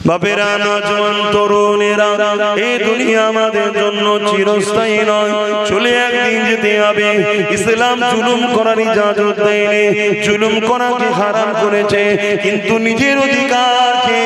বাপেরা, নওজোয়ান তরুণেরা, এই দুনিয়া আমাদের জন্য চিরস্থায়ী নয়, চলে একদিন যেতে হবে। ইসলাম জুলুম করার ইজাজত দেয়নি, জুলুম করাকে হারাম করেছে, কিন্তু নিজের অধিকারকে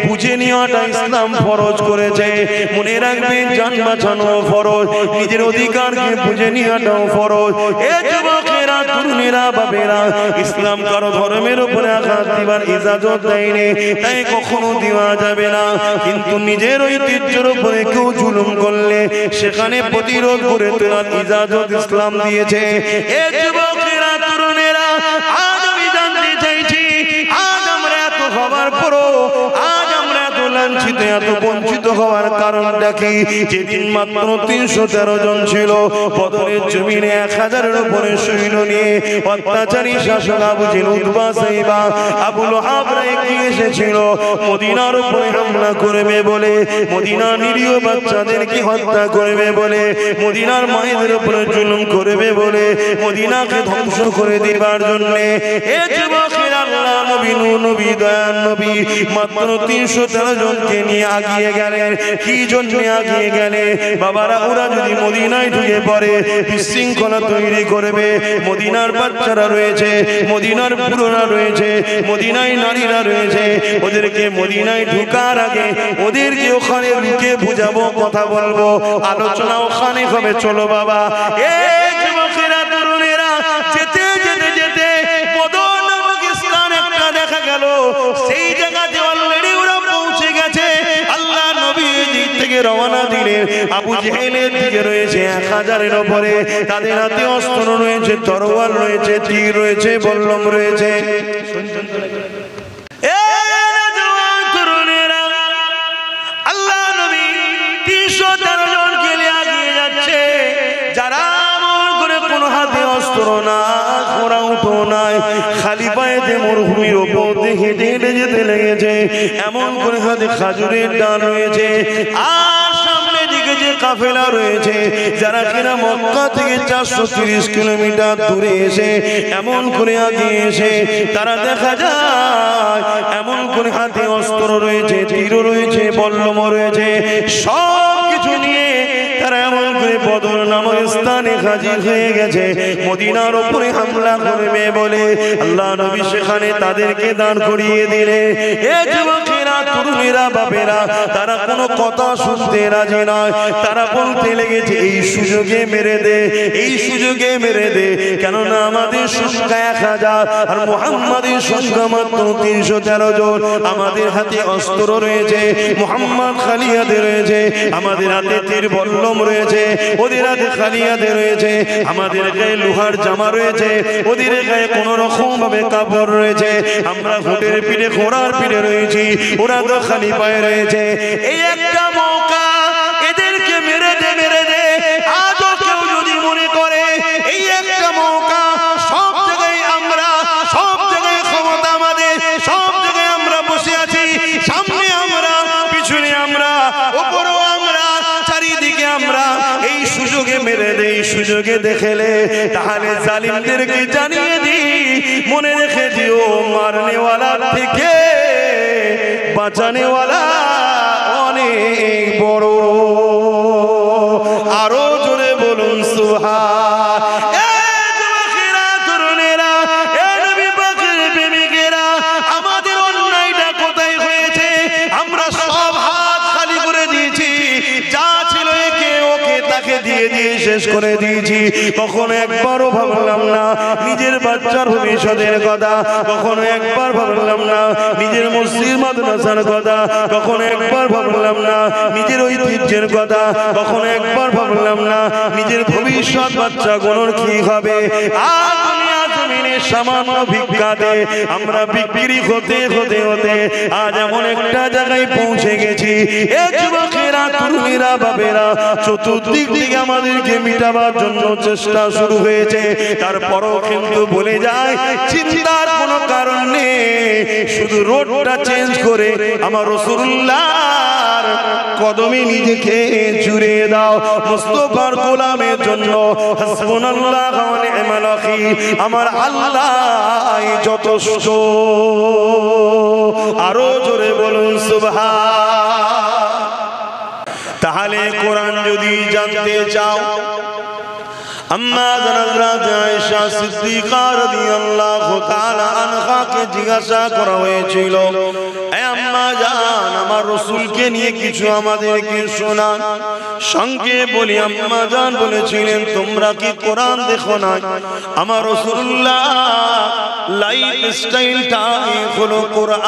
বুঝে নেওয়াটা ইসলাম ফরজ করেছে। মনে রাখবেন, জান বাঁচানো ফরজ, নিজের অধিকারকে বুঝে নেওয়াটাও ফরজ। এ যুবকেরা, তরুণেরা, বাপেরা, ইসলাম কারো ধর্মের উপরে আঘাত দিবার ইজাজত দেয়নি, তাই কখনো দেওয়া যাবে না। কিন্তু নিজের ঐতিহ্যের উপরে কেউ জুলুম করলে সেখানে প্রতিরোধ করে তোলার ইজাজত ইসলাম দিয়েছে। এ যুবকেরা, তরুণেরা, আজ আমি জানতে চাইছি, আজ আমরা এত হওয়ার পরও আজ আমরা এত লাঞ্ছিত, এত বঞ্চিত হওয়ার কারণটা কি? যেদিন মাত্র 313 জন ছিল, বদরের জমিনে 1000-এর উপরে সৈন্য নিয়ে অত্যাচারী শাসক আবু জেহেল, উতবা, সাইবা, আবু লাহাবরা এগিয়ে এসেছিল মদিনার উপরে হামলা করবে বলে, মদিনার নিরীহ বাচ্চাদেরকে হত্যা করবে বলে, মদিনার মায়েদের উপরে জুলুম করবে বলে, মদিনাকে ধ্বংস করে দেবার জন্য। এ যুবকেরা, আল্লাহ নবী, নূর নবী, দয়ার নবী মাত্র 313 জনকে নিয়ে আগিয়ে গেলেন। কি জন্য আগিয়ে গেলে? বাবারা, ওরা যদি মদিনায় ঢুকে পড়ে বিশৃঙ্খলা তৈরি করবে। মদিনার বাচ্চারা রয়েছে, মদিনার পুরোরা রয়েছে, মদিনায় নারীরা রয়েছে, ওদেরকে মদিনায় ঢুকার আগে ওদেরকে ওখানে লুকে বুঝাবো, কথা বলবো, আলোচনা ওখানে হবে। চলো বাবা। এই যুবকেরা, তরুণেরা, যেতে যেতে যেতে বদর নামক স্থান একটা দেখা গেল। সেই জায়গাতে অলরেডি ওরা পৌঁছে গেছে। আল্লাহ নবী দিক থেকে রওনা দিলেন। আবু জেহেলের দিকে রয়েছে 1000-এর উপরে, তাদের হাতে অস্ত্র রয়েছে, তরোয়াল রয়েছে, তীর রয়েছে, বল্লম রয়েছে। আল্লাহ নবী 313 জনকে নিয়ে আগিয়ে যাচ্ছে, যারা আমল করে কোনো হাতে অস্ত্র না, ঘোড়া উঠো নাই, খালি পায়েতে মরুভূমির ওপর দিয়ে হেঁটে হেঁটে যেতে লেগেছে। এমন করে হাতে খাজুরের ডাল রয়েছে, আর সামনে দিকে যে কাফেলা রয়েছে, যারা কিনা মক্কা থেকে 430 কিলোমিটার দূরে এসে এমন করে আগিয়ে এসে তারা দেখা যায় এমন করে হাতে অস্ত্র রয়েছে, তীর রয়েছে, বল্লম রয়েছে, সব কিছু নিয়ে তারা এমন করে বদর নামক স্থানে হাজির হয়ে গেছে। মদিনার উপরে হামলা করবে বলে আল্লাহ নবী সেখানে তাদেরকে দাঁড় করিয়ে দিলে। এ যুবকেরা, তরুণেরা, বাপেরা, তারা কোনো কথা শুনতে রাজি নয়। তারা বলতে লেগেছে, এই সুযোগে মেরে দে, এই সুযোগে মেরে দে, কেননা আমাদের সংখ্যা 1000 আর মুহাম্মাদের সংখ্যা মাত্র 313 জন। আমাদের হাতে অস্ত্র রয়েছে, মুহাম্মদ খালি হাতে রয়েছে, আমাদের হাতে তীর বল্লম রয়েছে, ওদের হাতে খালি হাতে রয়েছে, আমাদের গায়ে লোহার জামা রয়েছে, ওদের গায়ে কোন রকম ভাবে কাপড় রয়েছে, আমরা ঘোড়ার পিঠে, ঘোড়ার পিঠে রয়েছি, ওরা তো খালি পায়ে রয়েছে। এই একটা মৌকা, এদেরকে মেরে দে, মেরে দে। আজও কেউ যদি মনে করে এই একটা মৌকা, সব জায়গায় আমরা, সব জায়গায় ক্ষমতা আমাদের, সব জায়গায় আমরা বসে আছি, সামনে আমরা, পিছনে আমরা, উপরেও আমরা, চারিদিকে আমরা, এই সুযোগে মেরে দে, এই সুযোগে দেখেলে তাহলে জালিমদেরকে জানিয়ে দি, মনে রেখে দিও, মারনেওয়ালা থেকে বাঁচানেওয়ালা অনেক বড়। আরো জোরে বলুন সুবহান। আমাদের অন্যায়টা কোথায় হয়েছে? আমরা সব হাত খালি করে দিয়েছি, যা ছিল একে ওকে তাকে দিয়ে দিয়ে শেষ করে দিয়েছি। কখনো একবারও ভাবলাম না নিজের বাচ্চার ভবিষ্যতের কথা, কখনো একবার ভাবলাম না নিজের মসজিদ মাদ্রাসার কথা, কখনো একবার ভাবলাম না নিজের ঐতিহ্যের কথা, কখনো একবার ভাবলাম না নিজের ভবিষ্যৎ বাচ্চাগুলোর কি হবে। আর দুনিয়া জমিনে সামান্য ভিক্ষাতে আমরা বিক্রি হতে হতে হতে আজ এমন একটা জায়গায় পৌঁছে গেছি। এ যুবকেরা, তরুণীরা, বাবেরা, চতুর্দিক থেকে আমাদেরকে মিটাবার জন্য চেষ্টা শুরু হয়েছে। তারপরও কিন্তু বলে যায়, চিন্তার কোনো কারণ জন্য শুধু রোডটা চেঞ্জ করে আমার রাসূলুল্লাহর কদমে নিজেকে জুড়ে দাও। মুস্তাফার গোলামের জন্য হাসবুনাল্লাহু ওয়া নি'মাল ওয়াকিল, আমার আল্লাহ যথেষ্ট। আরো জোরে বলুন সুবহান। তাহলে কোরআন যদি জানতে চাও, আম্মা হযরত আয়েশা সিদ্দিকা রাদিয়াল্লাহু তাআলা আনহাকে জিজ্ঞাসা করা হয়েছিল, হে আম্মা জান, আমার রাসূলকে নিয়ে কিছু আমাদেরকে শোনান। সঙ্গে বলি আম্মা জান বলেছিলেন, তোমরা কি কোরআন দেখো না? আমার রাসূলুল্লাহ লাইফ স্টাইলটাই হলো কোরআন।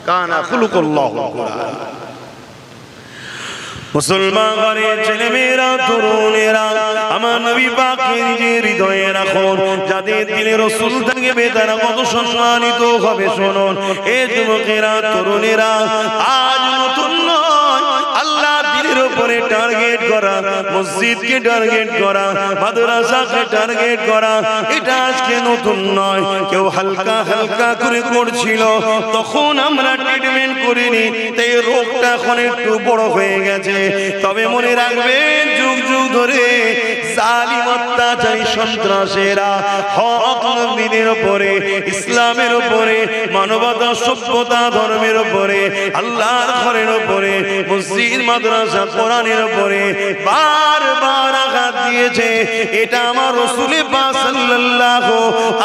কানা খুলুকুল্লাহু কোরআন। মুসলমান ঘরের ছেলেমেয়েরা, তরুণেরা, আমার নবী পাককে নিজের হৃদয়ে রাখুন। যাদের দিলে রাসূল থাকবে তারা কত সম্মানিত হবে শুনুন। এই যুবকেরা, তরুণেরা, আজ নতুন নয়, আল্লাহ দিনের উপরে টার্গেট করা, মসজিদকে টার্গেট করা, মাদ্রাসাকে টার্গেট করা, এটা আজকে নতুন নয়। কেউ হালকা হালকা করে করছিল, তখন আমরা ট্রিটমেন্ট করিনি, তাই রোগটা এখন একটু বড় হয়ে গেছে। তবে মনে রাখবেন, যুগ যুগ ধরে জালিম অত্যাচারী সন্ত্রাসীরা হক নবীদের উপরে, ইসলামের উপরে, মানবতা, সভ্যতা, ধর্মের উপরে, আল্লাহর ঘরের উপরে, মসজিদ, মাদ্রাসা, কোরআনের উপরে বারবার আঘাত দিয়েছে। এটা আমার রাসূল পাক সাল্লাল্লাহু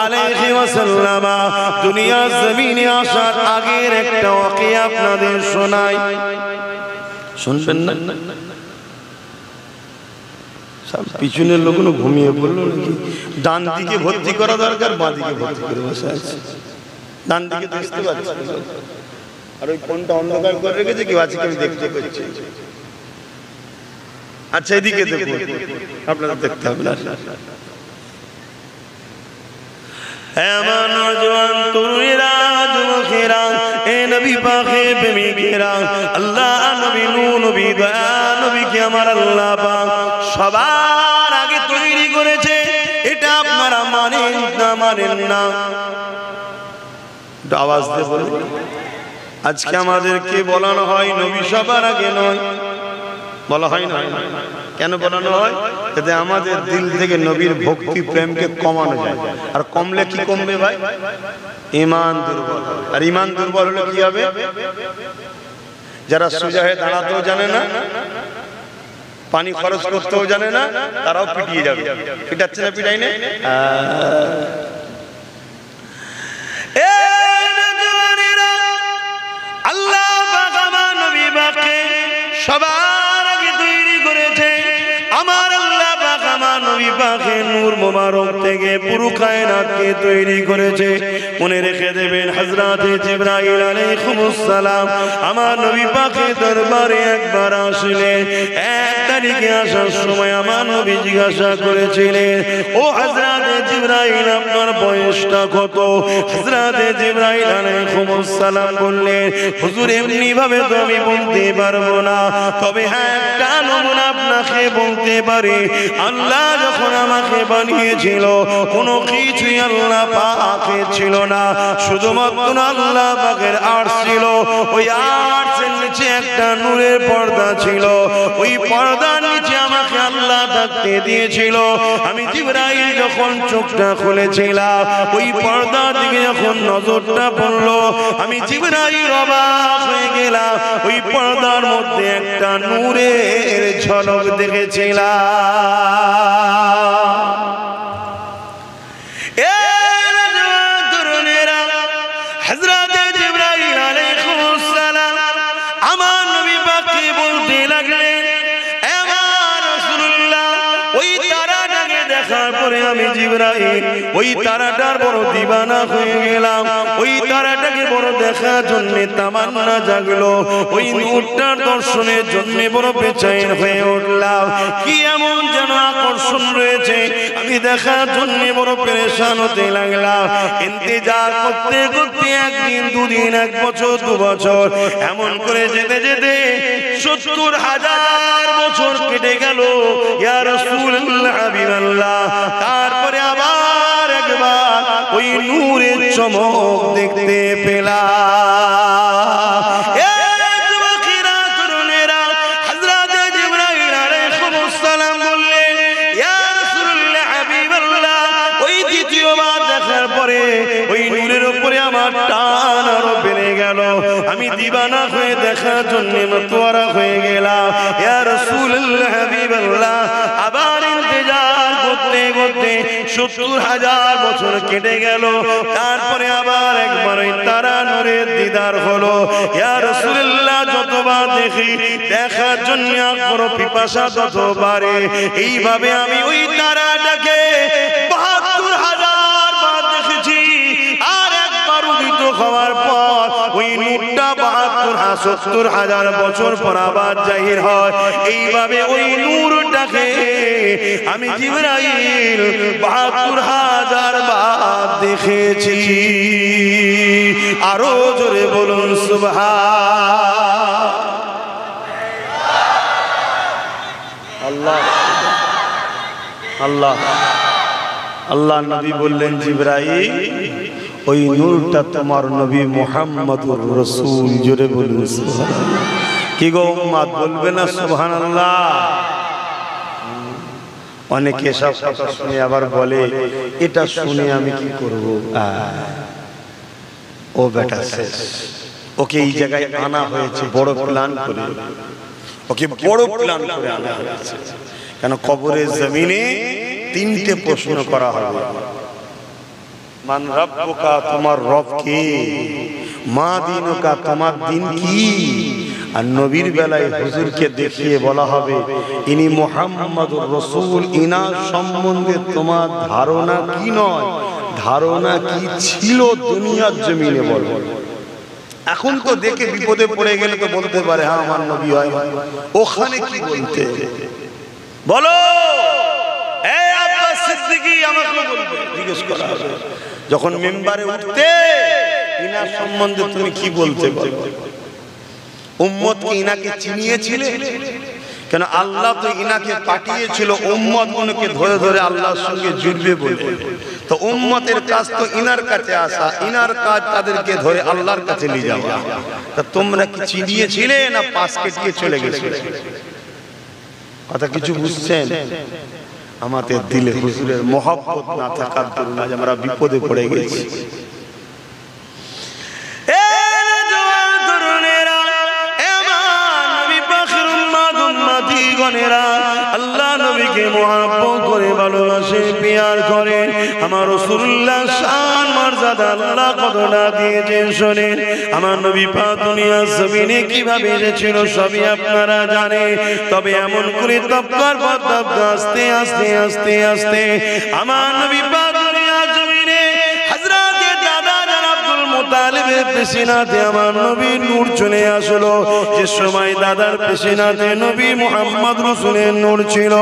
আলাইহি ওয়াসাল্লাম দুনিয়ার জমিনে আসার আগের একটা ওয়াকিয়া আপনাদের শোনাই, শুনবেন না? সব পিছনের লোকগুলো ঘুমিয়ে পড়লো নাকি? ডান দিকে ভর্তি করা দরকার, বাঁ দিকে ভর্তি করে বসে আছে। ডান দিকে দেখতে পাচ্ছি, আর ওই ফোনটা অন্ধকার করে রেখেছে, কেউ আছে কেউ দেখতে পাচ্ছে। আচ্ছা, এদিকে দেখুন, আপনারা দেখতে হবে না। আমার নওজোয়ান তরুণেরা, যুবকেরা, এ নবী পাকের প্রেমিকেরা, আল্লাহ নবী, নূর নবী, দয়া নবীকে আমার আল্লাহ পাক সবার আগে তৈরি করেছে। এটা আপনারা মানেন না মানেন না? আওয়াজ দিয়ে বলুন। আজকে আমাদেরকে বলানো হয় নবী সবার আগে নয়, বলা হয় না? কেন বলানো হয়? যাতে আমাদের দিল থেকে নবীর ভক্তি প্রেমকে কমানো যায়। আর কমলে কি কমবে ভাই? ঈমান দুর্বল। আর ঈমান দুর্বল হলে কি হবে? যারা সোজা হয়ে দাঁড়াতেও জানে না, পানি খরচ করতেও জানে না, তারাও পিটিয়ে যাবে। পিটাচ্ছে না, পিটাই না? আল্লাহ পাক আমার নবী পাককে সবার আগে তৈরি করেছে। আমার আল্লাহ পাক আমার নবী পাকের নূর মোবারক থেকে পুরো কায়নাতকে তৈরি করেছে। মনে রেখে দেবেন, হযরতে জিবরাইল আলাইহিস সালাম আমার নবী পাকের দরবারে একবার আসলেন। এক তারিখে আসার সময় আমার নবী জিজ্ঞাসা করেছিলেন, ও হযরতে জিবরাইল, আপনার বয়সটা কত? হযরতে জিবরাইল আলাইহিস সালাম বললেন, হুজুর, এমনি ভাবে তো আমি বলতে পারবো না, তবে হ্যাঁ, একটা নমুনা আপনাকে বলতে পারি। আল্লাহ যখন আমাকে বানিয়েছিল, কোনো কিছুই আল্লাহ পাকের ছিল না, শুধুমাত্র আল্লাহ পাকের আরশ ছিল। ওই আরশের নিচে একটা নূরের পর্দা ছিল। ওই পর্দার নিচে আমাকে আল্লাহ থাকতে দিয়েছিল। আমি জিবরাইল যখন চোখটা খুলেছিলাম, ওই পর্দা দিকে যখন নজরটা পড়লো, আমি জিবরাইল অবাক হয়ে গেলাম। ওই পর্দার মধ্যে একটা নূরের ঝলক দেখেছিলাম। হযরতে জিবরাইল আলাইহিস সালাম আমার নবী পাককে বলতে লাগলেন, হে আমার রাসূলুল্লাহ, ওই তারাটাকে দেখার পরে আমি জিবরাইল ওই তারাটার বড় দিওয়ানা হয়ে গেলাম। ওই তারাটাকে বড় দেখার জন্য তামান্না জাগলো। ওই নূরটার দর্শনের জন্য বড় বেচैन হয়ে উঠলাম। কি এমন যেন আকর্ষণ রয়েছে, আমি দেখার জন্য বড় পেরেশান হতে লাগলাম। ইন্তজার করতে করতে একদিন, দুদিন, এক বছর, 2 বছর, এমন করে যেতে যেতে 70,000 বছর কেটে গেল। ইয়া রাসূলুল্লাহ, হাবিবাল্লাহ, তার তারপরে আবার একবার ওই নূরের চমক দেখতে পেলাম। যুবকেরা, তরুণেরা, হযরত জিবরাইল আলাইহিস সালাম বললেন, ইয়া রাসূলুল্লাহ, হাবিবাল্লাহ, ওই দ্বিতীয়বার দেখার পরে ওই নূরের উপরে আমার টান আরো বেড়ে গেল। আমি দিবানা হয়ে দেখার জন্য মাতোয়ারা হয়ে গেলাম। ইয়া রাসূলুল্লাহ, হাবিবাল্লাহ, আবার ইন্তজার করতে করতে ৭০,০০০ বছর কেটে গেল। তারপরে আবার একবার ওই তারা নূরের দিদার হলো। ইয়া রাসূলুল্লাহ, যতবার দেখি দেখার জন্য আগ্রহ পিপাসা তত বাড়ে। এইভাবে আমি ওই তারাটাকে ৭২,০০০ বার দেখেছি। আর একবার উদিত হওয়ার পর ওই নূরটা ৭২,০০০ বছর পর আবার জাহির হয়। এইভাবে ওই নূরটাকে আমি জিবরাইল ৭২,০০০ বার দেখেছি। আরো জোরে বলুন সুবহান আল্লাহ। আল্লাহ আল্লাহ নবী বললেন, জিবরাইল, ওই নূরটা তোমার নবী মুহাম্মদুর রাসূল। জোরে বলুন সুবহানাল্লাহ। কি গো উম্মত, বলবে না সুবহানাল্লাহ? অনেকে এসব কথা শুনে আবার বলে, এটা শুনে আমি কি করব? ও বেটা শেষ, ওকে এই জায়গায় আনা হয়েছে বড় প্ল্যান করে, ওকে বড় প্ল্যান করে আনা হয়েছে। কেন? কবরের জমিনে ৩টে প্রশ্ন করা হবে। মান রাব্বুকা, তোমার রব কে? মা দিনুকা, তোমার দিন কি? আর নবীর বেলায় হুজুরকে দেখিয়ে বলা হবে, ইনি মুহাম্মাদুর রাসূল। ইনার সম্বন্ধে তোমার ধারণা কি নয়, ধারণা কি ছিল দুনিয়ার জমিনে বলো। এখন তো দেখে বিপদে পড়ে গেলে তো বলতে পারে, হ্যাঁ আমার নবী হয়। ওখানে কি বলতে বলো? এই আব্বাস সিদ্দিকী আমাকে বলবে, জিজ্ঞেস করা হবে যখন মিম্বারে উঠতে, ইনার সম্বন্ধে তুমি কি বলতে বলো? উম্মত কি ইনাকে চিনিয়েছিলে? কেন? আল্লাহ তো ইনাকে পাঠিয়েছিল উম্মত গুলোকে ধরে ধরে আল্লাহর সঙ্গে জুড়বে বলে। তো উম্মতের কাজ তো ইনার কাছে আসা, ইনার কাজ তাদেরকে ধরে আল্লাহর কাছে নিয়ে যাওয়া। তা তোমরা কি চিনিয়েছিলে না পাশ কেটে চলে গেছিলে? কথা কিছু বুঝছেন? আমাদের দিলে হুজুরের মহব্বত না থাকার দরুন আজ আমরা বিপদে পড়ে গেছি। আল্লাহ নবীকে মুহাব্বত করে ভালোবাসে, পিয়ার করে। আমার রাসূলুল্লাহ শান মর্যাদা আল্লাহ কতটা দিয়েছেন শোনেন। আমার নবী পাক দুনিয়ার জমিনে কিভাবে এসেছিল সবই আপনারা জানেন। তবে এমন করে তবকার পর তবকা আস্তে আস্তে আস্তে আস্তে আমার নবী পাক দুনিয়ার জমিনে হযরত দাদা জান আব্দুল মুতালিবের পেশিনাতে আমার নবীর নূর চলে আসলো। যে সময় দাদার পেশিনাতে নবী মুহাম্মদ রাসূলের নূর ছিল,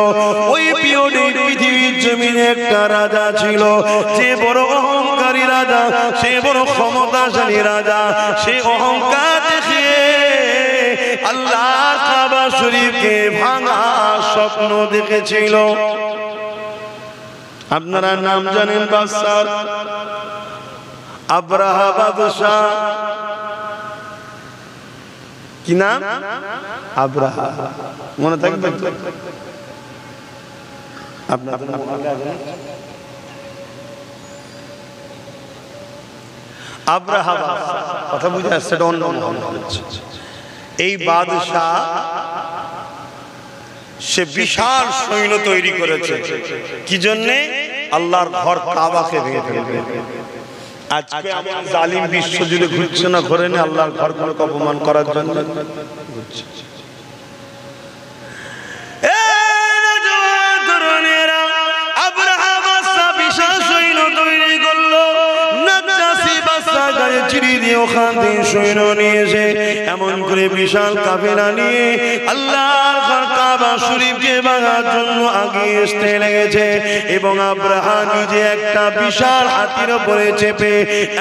ওই পিরিয়ডে পৃথিবীর জমিনে একটা রাজা ছিল, যে বড় অহংকারী রাজা, সে বড় ক্ষমতাশালী রাজা। সে অহংকার দেখিয়ে আল্লাহর কাবা শরীফকে ভাঙা স্বপ্ন দেখেছিল। আপনারা নাম জানেন বাদশাহ আব্রাহা বাদশাহ। কি নাম? আব্রাহা। মনে থাকবে তো? আপনার আব্রাহা বাদশাহ, কথা বুঝে আসছে? অন্য এই বাদশাহ সে বিশাল সৈন্য তৈরি করেছে। কি জন্যে? আল্লাহর ঘর কাবাকে ভেঙে ফেলবে। আজকে আমার জালিম বিশ্ব জুড়ে ঘুরছে না, ঘরে না আল্লাহর ঘরগুলোকে অপমান করার জন্য ঘুরছে। কাবারে চিড়ি দিয়ে ওখান থেকে সৈন্য নিয়ে এসে এমন করে বিশাল কাফেলা নিয়ে আল্লাহর ঘর কাবা শরীফকে ভাঙার জন্য আগিয়ে আসতে লেগেছে। এবং আব্রাহা নিজে একটা বিশাল হাতির উপরে চেপে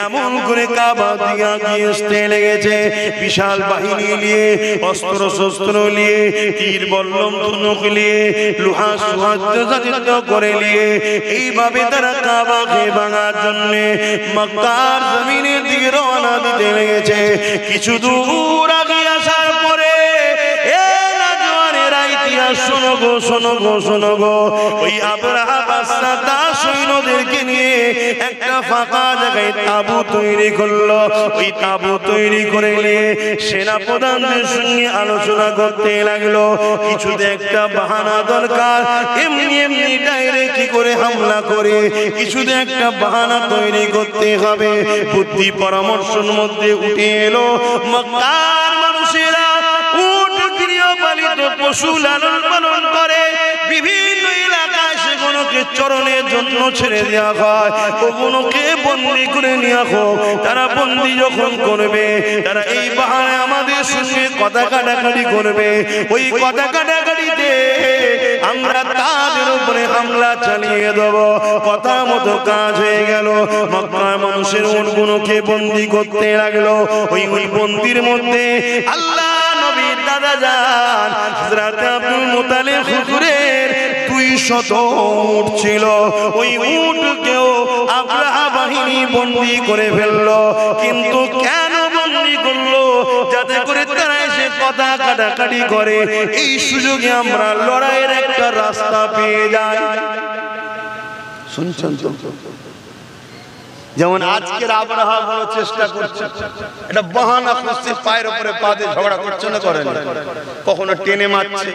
এমন করে কাবা দিয়ে আগিয়ে আসতে লেগেছে, বিশাল বাহিনী নিয়ে, অস্ত্র শস্ত্র নিয়ে, তীর বল্লম ধনুক নিয়ে, লোহা সজ্জিত করে নিয়ে এইভাবে তারা কাবাকে ভাঙার জন্য মক্কার জমিনের দিকে রওনা দিতে লেগেছে। কিছু দূর আগে আসার পরে শোনো গো শোনো গো শোনো গো, ওই আবরাহা বাদশা তার সৈন্যদেরকে নিয়ে একটা ফাঁকা জায়গায় তাঁবু তৈরি করলো। ওই তাঁবু তৈরি করে নিয়ে সেনাপ্রধানদের সঙ্গে আলোচনা করতে লাগলো। কিছুতে একটা বাহানা দরকার, এমনি এমনি ডাইরেক্ট কি করে হামলা করে কিছুতে একটা বাহানা তৈরি করতে হবে। বুদ্ধি পরামর্শের মধ্যে উঠে এলো মক্কার মানুষেরা উট গৃহপালিত পশু লালন পালন করে, বিভিন্ন এলাকায় সেগুলোকে চরণের জন্য ছেড়ে দেওয়া হয়, ওগুলোকে বন্দি করে নেওয়া হোক। তারা বন্দি যখন করবে, তারা এই বাহানায় আমাদের সঙ্গে কথা কাটাকাটি করবে। ওই কথা কাটাকাটিতে আমরা তাদের উপরে হামলা চালিয়ে দেব। কথা মতো কাজ হয়ে গেল। মক্কার মানুষের উটগুলোকে বন্দি করতে লাগলো। ওই বন্দির মধ্যে আল্লাহ নবীর দাদা যান হযরত আব্দুল মুতালিব হুজুরের 200 উট ছিল। ওই উটকেও আবরাহা বাহিনী বন্দি করে ফেললো। কিন্তু কেন বন্দি করলো? যাতে করে তারা এসে কথা কাটাকাটি করে, এই সুযোগে আমরা লড়াইয়ের একটা রাস্তা পেয়ে যাই। শুনছেন তো? যেমন আজকের আবরাহা বড় চেষ্টা করছে, এটা বাহানা খুঁজছে, পায়ের উপরে পা দিয়ে ঝগড়া করছে না, করে না। কখনো টেনে মারছে,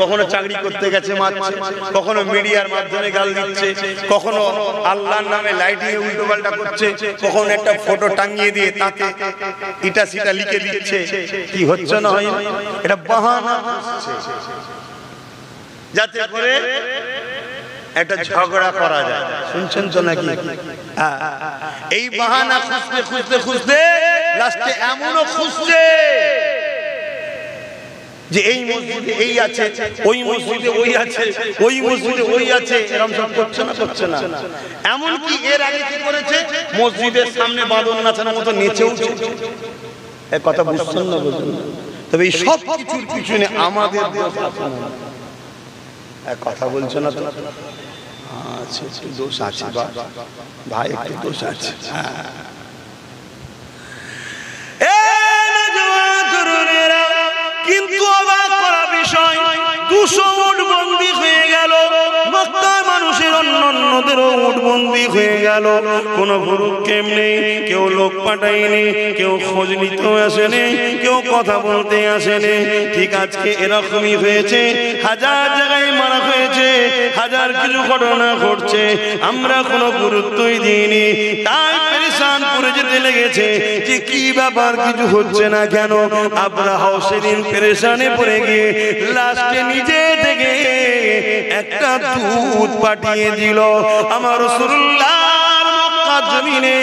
কখনো চাকরি করতে গেছে মারছে, কখনো মিডিয়ার মাধ্যমে গাল দিচ্ছে, কখনো আল্লাহর নামে লাইটিং এ উল্টো পাল্টা করছে, কখনো একটা ফটো টাঙিয়ে দিয়ে তাতে ইটা সিটা লিখে দিচ্ছে। কি হচ্ছে না হয়, এটা বাহানা যাতে করে একটা ঝগড়া করা যায়। শুনছেন তো নাকি? এই বাহানা খুঁজতে খুঁজতে খুঁজতে লাস্টে এমনও খুঁজছে যে এই মসজিদে এই আছে, ওই মসজিদে ওই আছে, ওই মসজিদে ওই আছে, এরকম সব করছে না, করছে না। এমনকি এর আগে কি করেছে, মসজিদের সামনে বাঁদর নাচানোর মতো নেচেও এক কথা বুঝছেন না, বুঝছেন না? তবে এই সব কিছুর পিছনে আমাদের এক কথা বলছো না তো, দোষ আছে ভাই, একটু দোষ আছে। কিন্তু অবাক করা বিষয়, 200 উট বন্দী হয়ে গেল। মক্কার মানুষের অন্যদেরও উট বন্দী হয়ে গেল। কোনো ভুরুক্ষেপ নেই, কেউ লোক পাঠায়নি, কেউ খোঁজ নিতেও আসেনি, কেউ কথা বলতে আসেনি। ঠিক আজকে এরকমই হয়েছে, হাজার জায়গায় মারা হয়েছে, হাজার কিছু ঘটনা ঘটছে, আমরা কোনো গুরুত্বই দিইনি। তাই পেরেশান করে যেতে লেগেছে যে কি ব্যাপার, কিছু হচ্ছে না কেন। আবরাহা সেদিন পেরেশানে পড়ে গিয়ে লাস্টে নিজে থেকে একটা দূত পাঠিয়ে দিল। আমার রাসূলুল্লাহর মক্কা জমিনে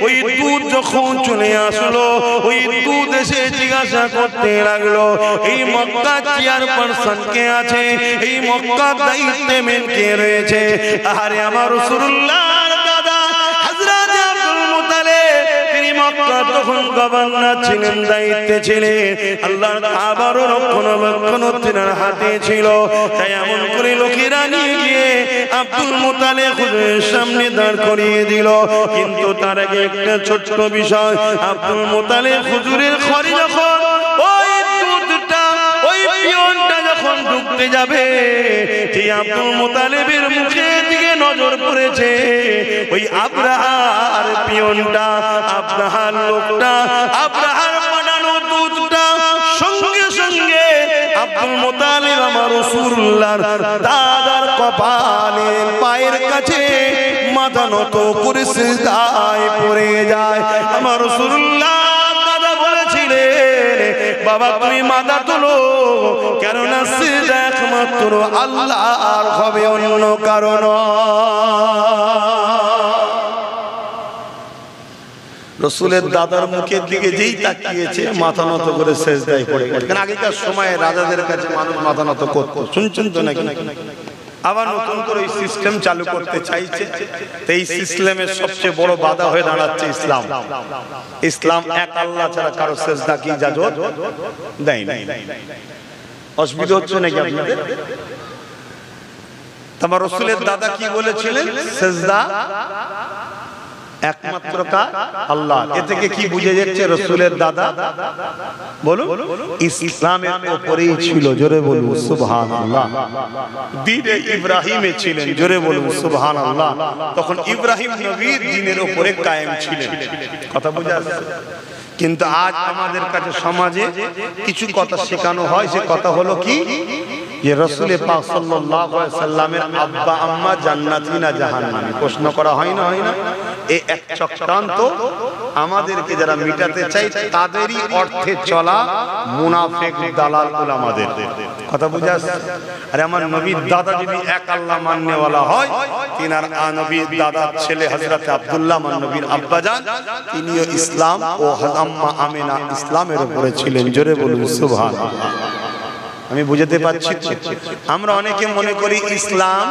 ওই দূত যখন চলে আসলো, ওই দূত এসে জিজ্ঞাসা করতে লাগলো, এই মক্কা চেয়ারপারসন কে আছে, এই মক্কা দায়িত্বে মেন কে রয়েছে? আরে আমার রাসূলুল্লাহর দাদা হযরত আব্দুল মুতালিব, তিনি মক্কা তখন গভর্নর ছিলেন, দায়িত্বে ছিলেন। আল্লাহর কাবার রক্ষণাবেক্ষণ তিনার হাতে ছিল। তাই এমন করে লোকেরা নিয়ে গিয়ে আব্দুল মুতালিব হুজুরের সামনে দাঁড় করিয়ে দিল। কিন্তু তার আগে একটা ছোট্ট বিষয়, আব্দুল মুতালিব হুজুরের ঘরে যখন ওই দুধটা, ওই পিয়নটা যখন ঢুকতে যাবে, যে আব্দুল মুতালিবের মুখের দিকে নজর পড়েছে, ওই আবরাহার পিয়নটা, আবরাহার লোকটা, আবরাহার পাঠানো দুধটা সঙ্গে সঙ্গে আব্দুল মুতালিব আমার রাসূলুল্লাহর দাদার কপালের পায়ের কাছে মাথা নত করে সিজদায় পড়ে যায়। আমার রাসূলুল্লাহ দাদা বলেছিলেন, বাবা তুমি মাথা তোলো, কেননা সিজদা একমাত্র আল্লাহর হবে, অন্য কারণ। রসুলের দাদার মুখের দিকে যেই তাকিয়েছে মাথা নত করে সেজদায় পড়ে গেছে। কারণ আগেকার সময়ে রাজাদের কাছে মানুষ মাথা নত করত, শুনছেন তো নাকি? আবার নতুন করে এই সিস্টেম চালু করতে চাইছে। এই সিস্টেমের সবচেয়ে বড় বাধা হয়ে দাঁড়াচ্ছে ইসলাম। ইসলাম এক আল্লাহ ছাড়া কারো সেজদা কি ইজাজত দেয় না। অসুবিধা হচ্ছে নাকি আপনাদের? তোমার রসুলের দাদা কি বলেছিলেন? সেজদা একমাত্র কার? আল্লাহ। এ থেকে কি বুঝে যাচ্ছে? রসুলের দাদা বলুন ইসলামের উপরেই ছিল, জোরে বলুন সুবহানাল্লাহ। দ্বীনে ইব্রাহিমে ছিলেন, জোরে বলুন সুবহানাল্লাহ। তখন ইব্রাহিম নবীর দ্বীনের উপরে কায়েম ছিলেন। কথা বুঝা যাচ্ছে? কিন্তু আজ আমাদের কাছে সমাজে কিছু কথা শেখানো হয়। সে কথা হলো কি, যে রাসূল পাক সাল্লাল্লাহু আলাইহি সাল্লামের আব্বা আম্মা জান্নাতি না জাহান্নামী? প্রশ্ন করা হয় না, হয় না? এই এক চক্রান্ত আমাদেরকে যারা মিটাতে চাই তাদেরই অর্থে চলা মুনাফিক দালাল উলামাদের। কথা বুঝা আসছে? আরে আমার নবীর দাদা যদি এক আল্লাহ মাননেওয়ালা হয়, তিনার নবীর দাদার ছেলে হযরত আব্দুল্লাহ আমার নবীর আব্বাজান, তিনিও ইসলাম ও আম্মা আমিনা ইসলামের উপরে ছিলেন, জোরে বলুন সুবহানাল্লাহ। আমি বুঝাতে পারছি? আমরা অনেকে মনে করি ইসলাম